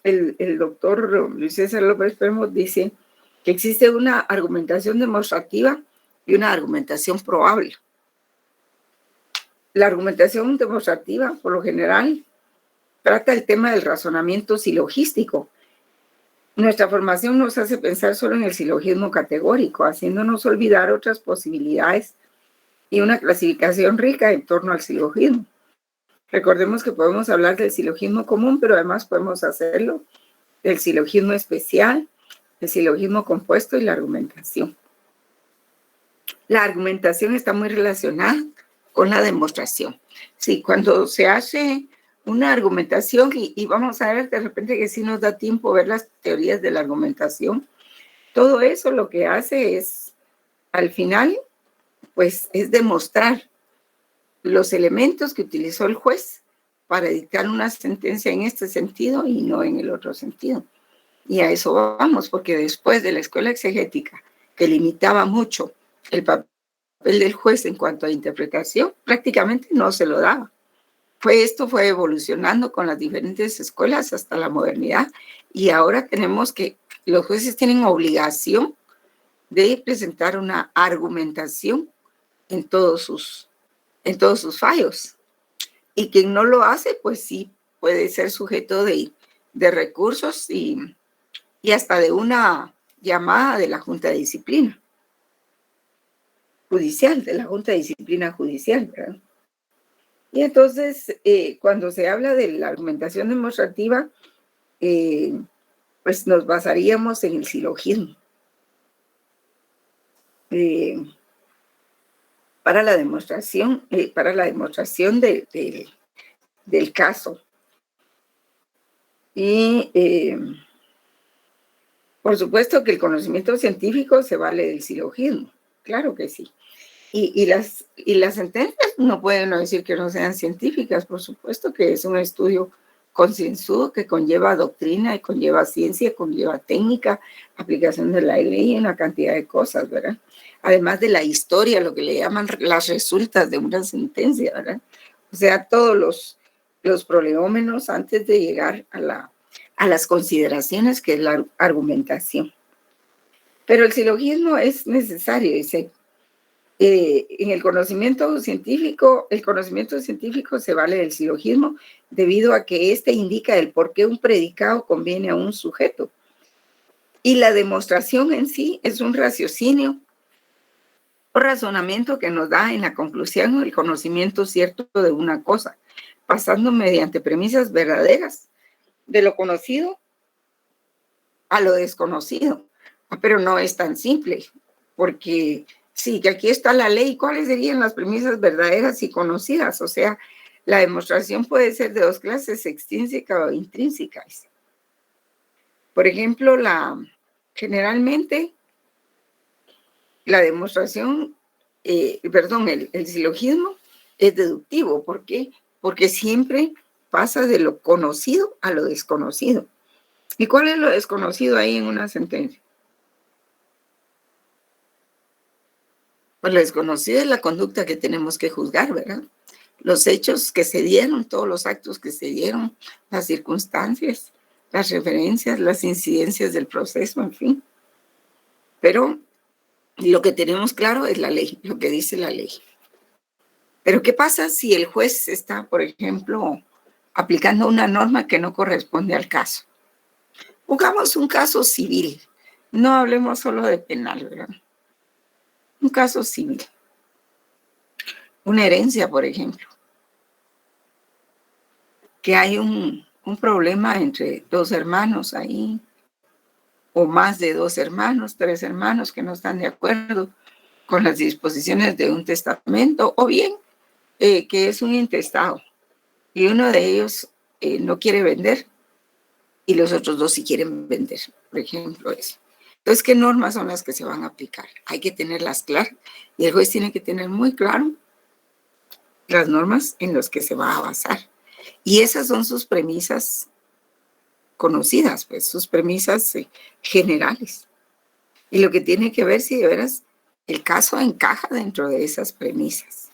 el doctor Luis César López Primo dice que existe una argumentación demostrativa y una argumentación probable. La argumentación demostrativa, por lo general, trata el tema del razonamiento silogístico. Nuestra formación nos hace pensar solo en el silogismo categórico, haciéndonos olvidar otras posibilidades y una clasificación rica en torno al silogismo. Recordemos que podemos hablar del silogismo común, pero además podemos hacerlo del silogismo especial, el silogismo compuesto y la argumentación. La argumentación está muy relacionada con la demostración. Sí, cuando se hace una argumentación, y vamos a ver de repente que sí nos da tiempo ver las teorías de la argumentación, todo eso lo que hace es, al final, pues es demostrar los elementos que utilizó el juez para dictar una sentencia en este sentido y no en el otro sentido. Y a eso vamos, porque después de la escuela exegética, que limitaba mucho el papel del juez en cuanto a interpretación, prácticamente no se lo daba. Esto fue evolucionando con las diferentes escuelas hasta la modernidad, y ahora tenemos que los jueces tienen obligación de presentar una argumentación en todos sus fallos. Y quien no lo hace, pues sí puede ser sujeto de recursos y hasta de una llamada de la Junta de Disciplina Judicial, de la Junta de Disciplina Judicial, ¿verdad? Y entonces, cuando se habla de la argumentación demostrativa, pues nos basaríamos en el silogismo. Para la demostración del caso. Y por supuesto que el conocimiento científico se vale del silogismo, claro que sí. Y las sentencias no pueden decir que no sean científicas, por supuesto que es un estudio concienzudo que conlleva doctrina y conlleva ciencia, conlleva técnica, aplicación de la ley y una cantidad de cosas, ¿verdad? Además de la historia, lo que le llaman las resultas de una sentencia, ¿verdad? O sea, todos los prolegómenos antes de llegar a las consideraciones que es la argumentación. Pero el silogismo es necesario, dice. En el conocimiento científico se vale del silogismo debido a que éste indica el por qué un predicado conviene a un sujeto. Y la demostración en sí es un raciocinio o razonamiento que nos da en la conclusión el conocimiento cierto de una cosa, pasando mediante premisas verdaderas de lo conocido a lo desconocido. Pero no es tan simple, porque sí, que aquí está la ley. ¿Cuáles serían las premisas verdaderas y conocidas? O sea, la demostración puede ser de dos clases, extrínseca o intrínseca. Por ejemplo, generalmente la demostración, el silogismo es deductivo. ¿Por qué? Porque siempre pasa de lo conocido a lo desconocido. ¿Y cuál es lo desconocido ahí en una sentencia? Pues lo desconocido es la conducta que tenemos que juzgar, ¿verdad? Los hechos que se dieron, todos los actos que se dieron, las circunstancias, las referencias, las incidencias del proceso, en fin. Pero lo que tenemos claro es la ley, lo que dice la ley. Pero ¿qué pasa si el juez está, por ejemplo, aplicando una norma que no corresponde al caso? Jugamos un caso civil, no hablemos solo de penal, ¿verdad? Un caso civil. Una herencia, por ejemplo. Que hay un problema entre dos hermanos ahí, o más de dos hermanos, tres hermanos que no están de acuerdo con las disposiciones de un testamento, o bien que es un intestado y uno de ellos no quiere vender y los otros dos sí quieren vender, por ejemplo, eso. Entonces, ¿qué normas son las que se van a aplicar? Hay que tenerlas claras y el juez tiene que tener muy claro las normas en las que se va a basar. Y esas son sus premisas conocidas, pues, sus premisas generales. Y lo que tiene que ver si de veras el caso encaja dentro de esas premisas.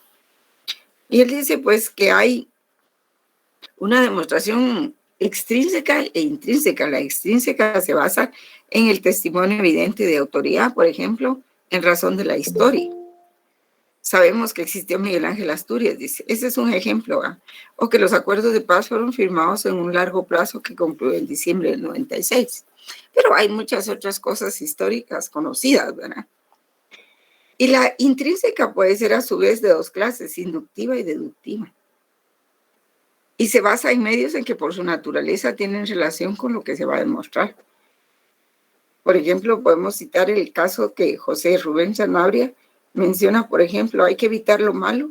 Y él dice, pues, que hay una demostración extrínseca e intrínseca. La extrínseca se basa en el testimonio evidente de autoridad, por ejemplo, en razón de la historia. Sabemos que existió Miguel Ángel Asturias, dice. Ese es un ejemplo, ¿verdad? O que los acuerdos de paz fueron firmados en un largo plazo que concluyó en diciembre del 96. Pero hay muchas otras cosas históricas conocidas, ¿verdad? Y la intrínseca puede ser a su vez de dos clases, inductiva y deductiva. Y se basa en medios en que por su naturaleza tienen relación con lo que se va a demostrar. Por ejemplo, podemos citar el caso que José Rubén Sanabria menciona, por ejemplo, hay que evitar lo malo,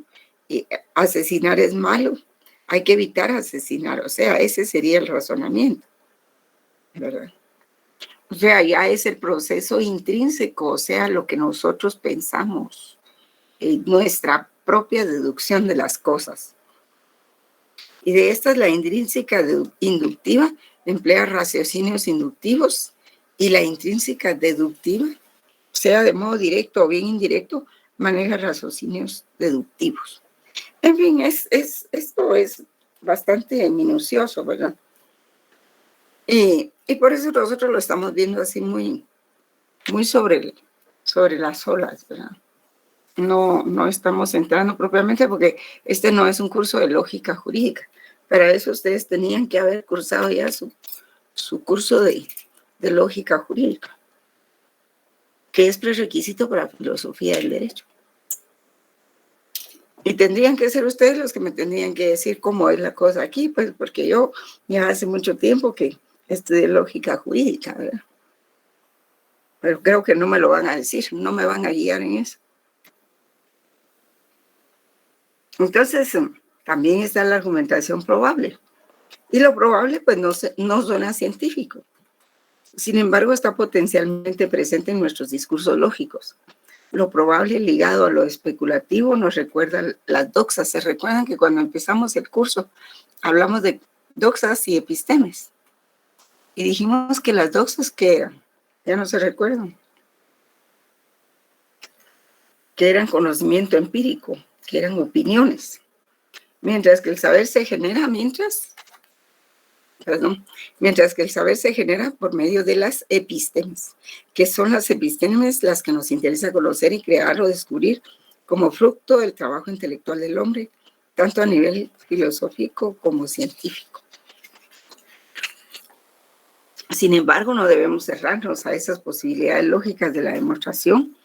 y asesinar es malo, hay que evitar asesinar, o sea, ese sería el razonamiento, ¿verdad? O sea, ya es el proceso intrínseco, o sea, lo que nosotros pensamos, nuestra propia deducción de las cosas. Y de estas, la intrínseca inductiva emplea raciocinios inductivos y la intrínseca deductiva, sea de modo directo o bien indirecto, maneja raciocinios deductivos. En fin, esto es bastante minucioso, ¿verdad? Y por eso nosotros lo estamos viendo así muy sobre las olas, ¿verdad? No estamos entrando propiamente porque este no es un curso de lógica jurídica. Para eso ustedes tenían que haber cursado ya su curso de lógica jurídica, que es prerequisito para filosofía del derecho. Y tendrían que ser ustedes los que me tendrían que decir cómo es la cosa aquí, pues porque yo ya hace mucho tiempo que estudié lógica jurídica, ¿verdad? Pero creo que no me lo van a decir, no me van a guiar en eso. Entonces, también está la argumentación probable. Y lo probable, pues, no suena científico. Sin embargo, está potencialmente presente en nuestros discursos lógicos. Lo probable ligado a lo especulativo nos recuerda las doxas. ¿Se recuerdan que cuando empezamos el curso hablamos de doxas y epistemes? Y dijimos que las doxas que eran, ya no se recuerdan, que eran conocimiento empírico, que eran opiniones. Mientras que el saber se genera mientras que el saber se genera por medio de las epistemes, que son las epistemes las que nos interesa conocer y crear o descubrir como fruto del trabajo intelectual del hombre, tanto a nivel filosófico como científico. Sin embargo, no debemos cerrarnos a esas posibilidades lógicas de la demostración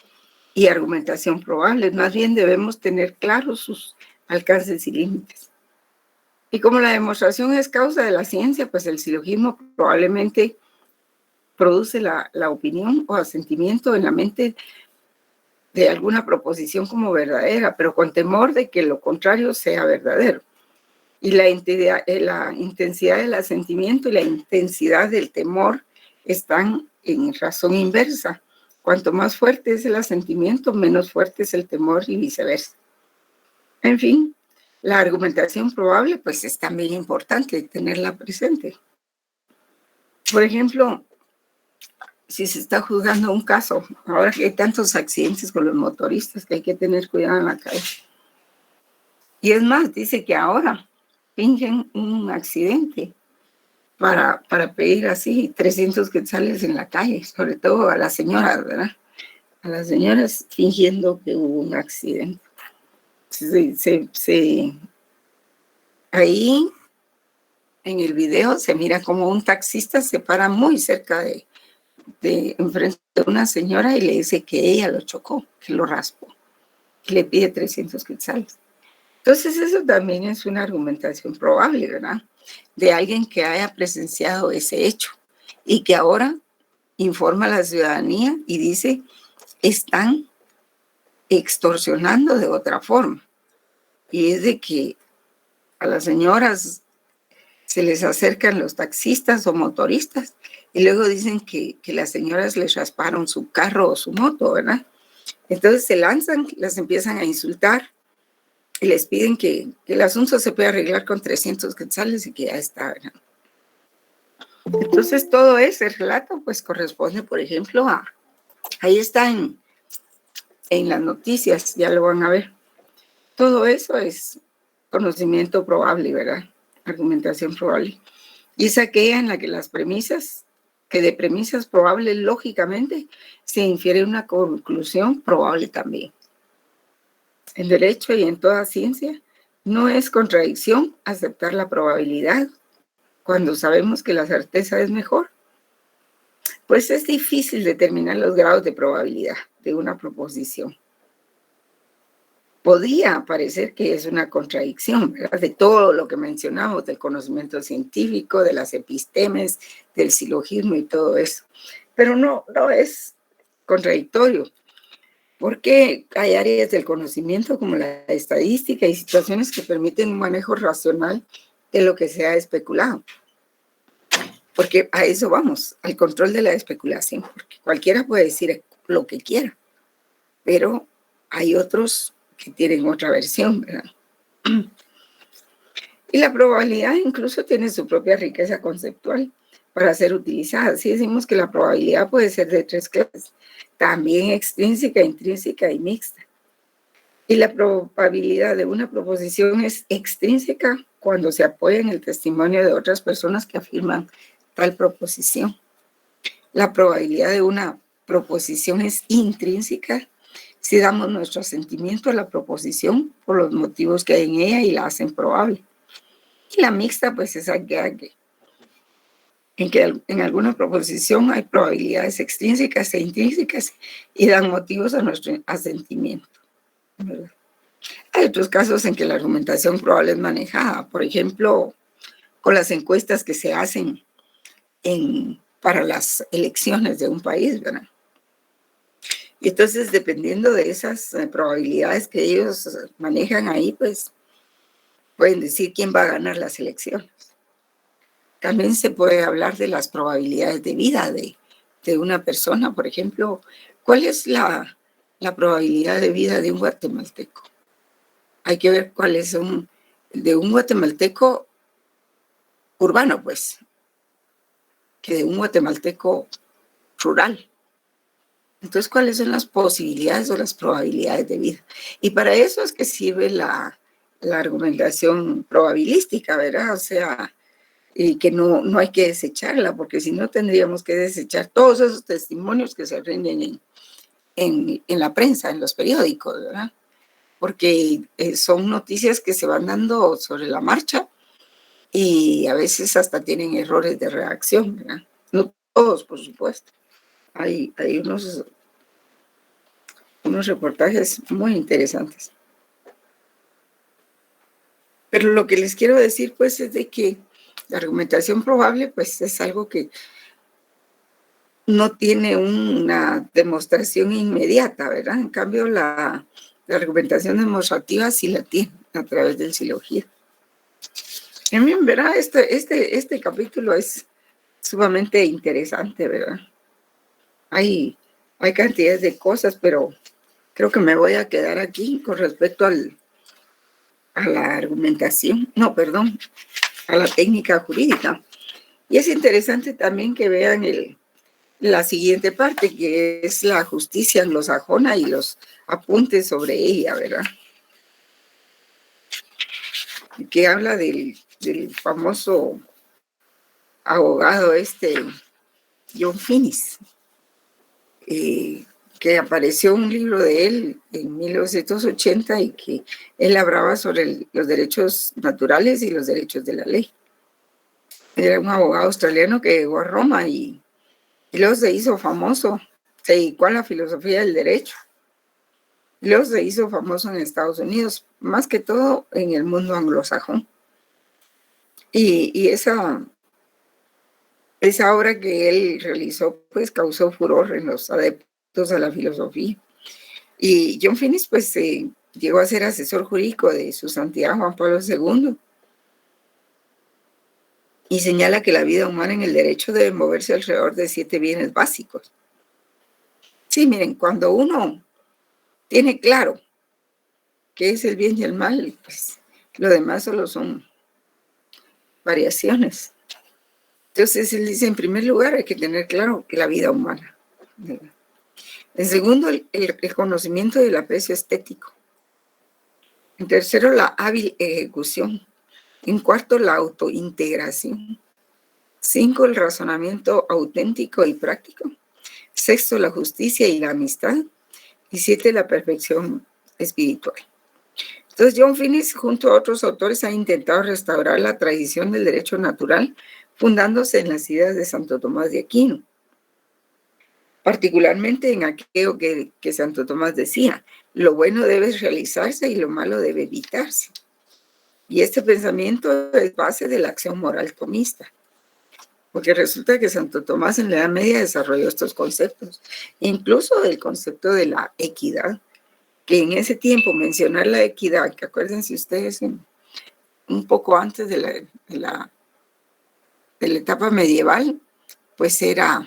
y argumentación probable. Más bien debemos tener claros sus alcances y límites. Y como la demostración es causa de la ciencia, pues el silogismo probablemente produce la opinión o asentimiento en la mente de alguna proposición como verdadera, pero con temor de que lo contrario sea verdadero. Y la intensidad del asentimiento y la intensidad del temor están en razón inversa. Cuanto más fuerte es el asentimiento, menos fuerte es el temor y viceversa. En fin, la argumentación probable, pues es también importante tenerla presente. Por ejemplo, si se está juzgando un caso, ahora que hay tantos accidentes con los motoristas que hay que tener cuidado en la calle. Y es más, dice que ahora fingen un accidente para pedir así 300 quetzales en la calle, sobre todo a las señoras, ¿verdad? A las señoras fingiendo que hubo un accidente. Ahí en el video se mira como un taxista se para muy cerca de enfrente de una señora y le dice que ella lo chocó, que lo raspó, y le pide 300 quetzales. Entonces eso también es una argumentación probable, ¿verdad? De alguien que haya presenciado ese hecho y que ahora informa a la ciudadanía y dice, están extorsionando de otra forma. Y es de que a las señoras se les acercan los taxistas o motoristas y luego dicen que las señoras les rasparon su carro o su moto, ¿verdad? Entonces se lanzan, las empiezan a insultar y les piden que el asunto se pueda arreglar con 300 quetzales y que ya está, ¿verdad? Entonces todo ese relato pues corresponde, por ejemplo, ahí está en las noticias, ya lo van a ver. Todo eso es conocimiento probable, ¿verdad? Argumentación probable. Y es aquella en la que de premisas probables lógicamente se infiere una conclusión probable también. En derecho y en toda ciencia no es contradicción aceptar la probabilidad cuando sabemos que la certeza es mejor. Pues es difícil determinar los grados de probabilidad de una proposición. Podría parecer que es una contradicción, ¿verdad?, de todo lo que mencionamos, del conocimiento científico, de las epistemes, del silogismo y todo eso. Pero no es contradictorio, porque hay áreas del conocimiento como la estadística y situaciones que permiten un manejo racional de lo que se ha especulado. Porque a eso vamos, al control de la especulación, porque cualquiera puede decir lo que quiera, pero hay otros que tienen otra versión, ¿verdad? Y la probabilidad incluso tiene su propia riqueza conceptual para ser utilizada. Si decimos que la probabilidad puede ser de 3 clases, también extrínseca, intrínseca y mixta. Y la probabilidad de una proposición es extrínseca cuando se apoya en el testimonio de otras personas que afirman tal proposición. La probabilidad de una proposición es intrínseca si damos nuestro asentimiento a la proposición por los motivos que hay en ella y la hacen probable. Y la mixta, pues, es aquella en que en alguna proposición hay probabilidades extrínsecas e intrínsecas y dan motivos a nuestro asentimiento, ¿verdad? Hay otros casos en que la argumentación probable es manejada, por ejemplo, con las encuestas que se hacen para las elecciones de un país, ¿verdad? Y entonces, dependiendo de esas probabilidades que ellos manejan ahí, pues pueden decir quién va a ganar las elecciones. También se puede hablar de las probabilidades de vida de una persona. Por ejemplo, ¿cuál es la probabilidad de vida de un guatemalteco? Hay que ver cuáles son de un guatemalteco urbano, pues, que de un guatemalteco rural. Entonces, ¿cuáles son las posibilidades o las probabilidades de vida? Y para eso es que sirve la argumentación probabilística, ¿verdad? O sea, y que no hay que desecharla, porque si no tendríamos que desechar todos esos testimonios que se rinden en la prensa, en los periódicos, ¿verdad? Porque son noticias que se van dando sobre la marcha y a veces hasta tienen errores de redacción, ¿verdad? No todos, por supuesto. Hay unos reportajes muy interesantes. Pero lo que les quiero decir, pues, es de que la argumentación probable, pues, es algo que no tiene una demostración inmediata, ¿verdad? En cambio, la argumentación demostrativa sí la tiene a través del silogismo. En mí, ¿verdad? Este capítulo es sumamente interesante, ¿verdad? Hay cantidades de cosas, pero creo que me voy a quedar aquí con respecto a la argumentación, a la técnica jurídica. Y es interesante también que vean la siguiente parte, que es la justicia anglosajona y los apuntes sobre ella, ¿verdad? Que habla del famoso abogado John Finnis, que apareció un libro de él en 1980 y que él hablaba sobre los derechos naturales y los derechos de la ley. Era un abogado australiano que llegó a Roma y luego se hizo famoso, se dedicó a la filosofía del derecho. Luego se hizo famoso en Estados Unidos, más que todo en el mundo anglosajón. Y esa obra que él realizó, pues causó furor en los adeptos a la filosofía. Y John Finnis, pues, llegó a ser asesor jurídico de su santidad Juan Pablo II. Y señala que la vida humana en el derecho debe moverse alrededor de 7 bienes básicos. Sí, miren, cuando uno tiene claro qué es el bien y el mal, pues lo demás solo son variaciones. Entonces él dice, en primer lugar, hay que tener claro que la vida humana. En segundo, el conocimiento del aprecio estético. En tercero, la hábil ejecución. En cuarto, la autointegración. 5, el razonamiento auténtico y práctico. 6, la justicia y la amistad. Y 7, la perfección espiritual. Entonces, John Finnis, junto a otros autores, ha intentado restaurar la tradición del derecho natural, fundándose en las ideas de Santo Tomás de Aquino, particularmente en aquello que Santo Tomás decía: lo bueno debe realizarse y lo malo debe evitarse. Y este pensamiento es base de la acción moral tomista, porque resulta que Santo Tomás en la Edad Media desarrolló estos conceptos, incluso el concepto de la equidad, que en ese tiempo mencionar la equidad, que acuérdense ustedes, un poco antes de la etapa medieval, pues era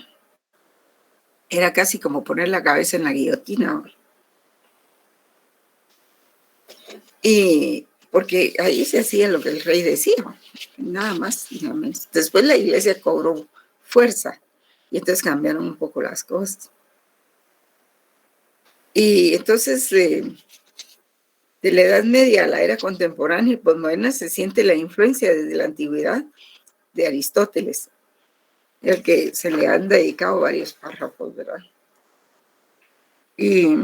casi como poner la cabeza en la guillotina. Y porque ahí se hacía lo que el rey decía, nada más, nada menos. Después la iglesia cobró fuerza y entonces cambiaron un poco las cosas. Y entonces, de la Edad Media a la era contemporánea y posmoderna se siente la influencia desde la antigüedad de Aristóteles, al que se le han dedicado varios párrafos, ¿verdad? Y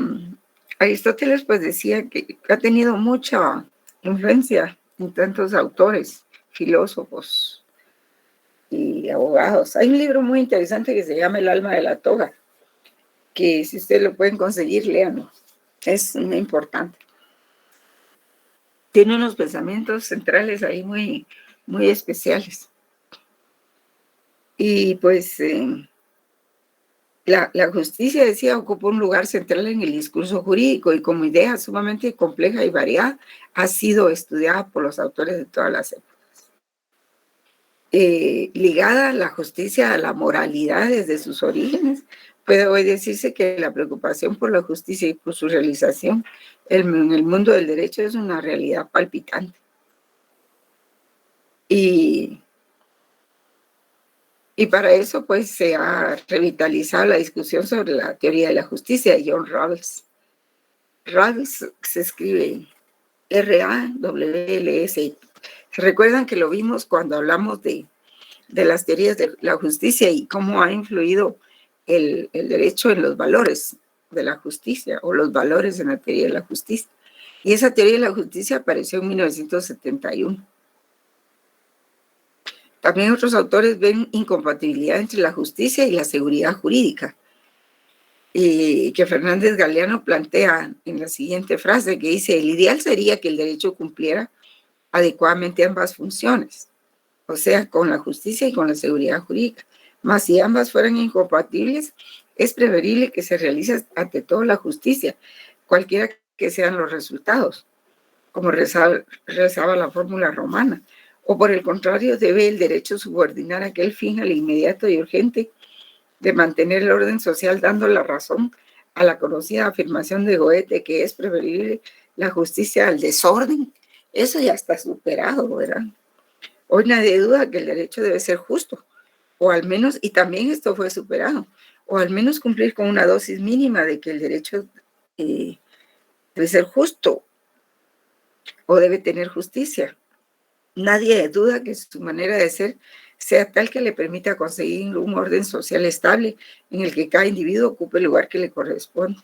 Aristóteles pues decía que ha tenido mucha influencia en tantos autores, filósofos y abogados. Hay un libro muy interesante que se llama El alma de la toga, que si ustedes lo pueden conseguir, léanlo. Es muy importante. Tiene unos pensamientos centrales ahí muy, muy especiales. Y pues la justicia, decía, ocupa un lugar central en el discurso jurídico y como idea sumamente compleja y variada, ha sido estudiada por los autores de todas las épocas. Ligada a la justicia, a la moralidad desde sus orígenes, puede hoy decirse que la preocupación por la justicia y por su realización en el mundo del derecho es una realidad palpitante. Y para eso, pues, se ha revitalizado la discusión sobre la teoría de la justicia de John Rawls. Rawls se escribe R-A-W-L-S. ¿Recuerdan que lo vimos cuando hablamos de las teorías de la justicia y cómo ha influido el derecho en los valores de la justicia o los valores en la teoría de la justicia? Y esa teoría de la justicia apareció en 1971. También otros autores ven incompatibilidad entre la justicia y la seguridad jurídica, y que Fernández Galeano plantea en la siguiente frase, que dice: el ideal sería que el derecho cumpliera adecuadamente ambas funciones, o sea, con la justicia y con la seguridad jurídica. Mas si ambas fueran incompatibles, es preferible que se realice ante todo la justicia, cualquiera que sean los resultados, como rezaba la fórmula romana. O por el contrario, debe el derecho subordinar aquel fin al inmediato y urgente de mantener el orden social, dando la razón a la conocida afirmación de Goethe que es preferible la justicia al desorden. Eso ya está superado, ¿verdad? Hoy nadie duda que el derecho debe ser justo, o al menos, y también esto fue superado, o al menos cumplir con una dosis mínima de que el derecho debe ser justo o debe tener justicia. Nadie duda que su manera de ser sea tal que le permita conseguir un orden social estable en el que cada individuo ocupe el lugar que le corresponde.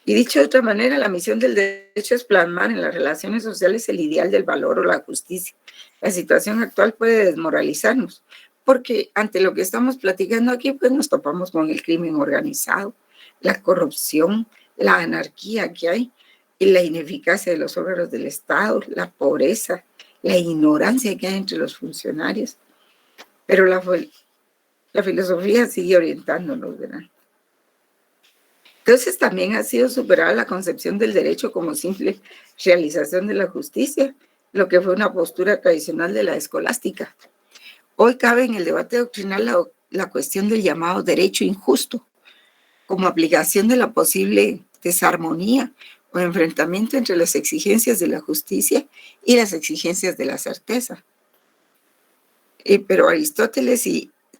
Y dicho de otra manera, la misión del derecho es plasmar en las relaciones sociales el ideal del valor o la justicia. La situación actual puede desmoralizarnos, porque ante lo que estamos platicando aquí, pues nos topamos con el crimen organizado, la corrupción, la anarquía que hay, y la ineficacia de los órganos del Estado, la pobreza, la ignorancia que hay entre los funcionarios. Pero la filosofía sigue orientándonos, ¿verdad? Entonces también ha sido superada la concepción del derecho como simple realización de la justicia, lo que fue una postura tradicional de la escolástica. Hoy cabe en el debate doctrinal la cuestión del llamado derecho injusto, como aplicación de la posible desarmonía o enfrentamiento entre las exigencias de la justicia y las exigencias de la certeza. Pero Aristóteles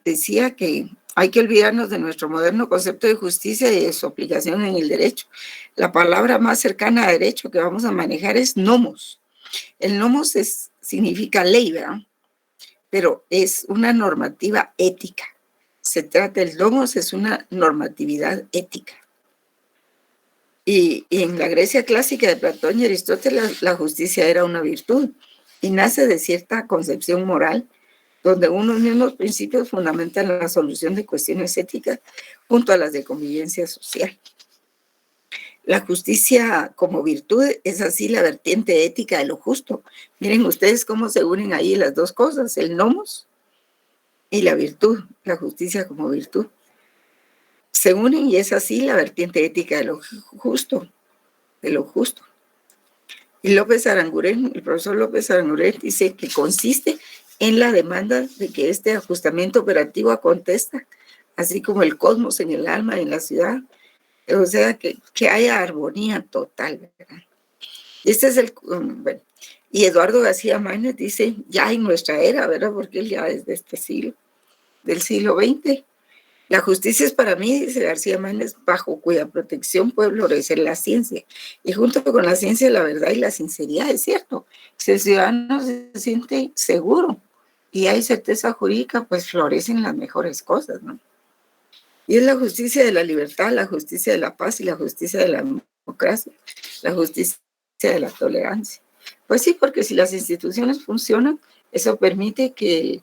decía que hay que olvidarnos de nuestro moderno concepto de justicia y de su aplicación en el derecho. La palabra más cercana a derecho que vamos a manejar es nomos. El nomos significa ley, ¿verdad? pero es una normativa ética. Se trata, el nomos es una normatividad ética. Y en la Grecia clásica de Platón y Aristóteles, la justicia era una virtud y nace de cierta concepción moral donde unos mismos principios fundamentan la solución de cuestiones éticas junto a las de convivencia social. La justicia como virtud es así la vertiente ética de lo justo. Miren ustedes cómo se unen ahí las dos cosas, el nomos y la virtud, la justicia como virtud. Se unen y es así la vertiente ética de lo justo, de lo justo. Y López Aranguren, el profesor López Aranguren dice que consiste en la demanda de que este ajustamiento operativo acontezca, así como el cosmos en el alma, en la ciudad, o sea, que haya armonía total, ¿verdad? Este es el, bueno, y Eduardo García Márquez dice, ya en nuestra era, ¿verdad? Porque él ya es de este siglo, del siglo XX. La justicia es para mí, dice García Márquez, bajo cuya protección puede florecer la ciencia. Y junto con la ciencia, la verdad y la sinceridad, es cierto. Si el ciudadano se siente seguro y hay certeza jurídica, pues florecen las mejores cosas, ¿no? Y es la justicia de la libertad, la justicia de la paz y la justicia de la democracia, la justicia de la tolerancia. Pues sí, porque si las instituciones funcionan, eso permite que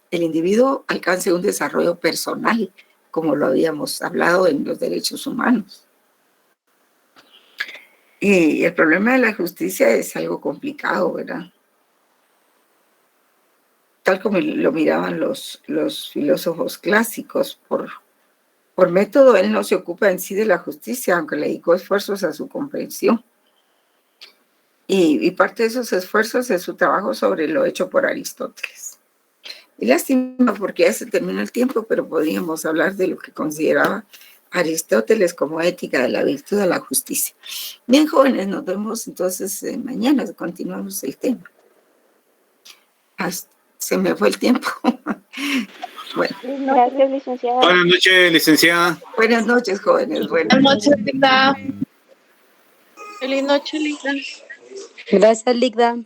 el individuo alcance un desarrollo personal, como lo habíamos hablado en los derechos humanos. Y el problema de la justicia es algo complicado, ¿verdad? Tal como lo miraban los filósofos clásicos. Por método, él no se ocupa en sí de la justicia, aunque le dedicó esfuerzos a su comprensión. Y parte de esos esfuerzos es su trabajo sobre lo hecho por Aristóteles. Y lástima porque ya se terminó el tiempo, pero podríamos hablar de lo que consideraba Aristóteles como ética de la virtud de la justicia. Bien, jóvenes, nos vemos entonces mañana, continuamos el tema. Se me fue el tiempo. Bueno. Gracias, licenciada. Buenas noches, licenciada. Buenas noches, jóvenes. Buenas noches, Ligda. Feliz noche, Ligda. Gracias, Ligda.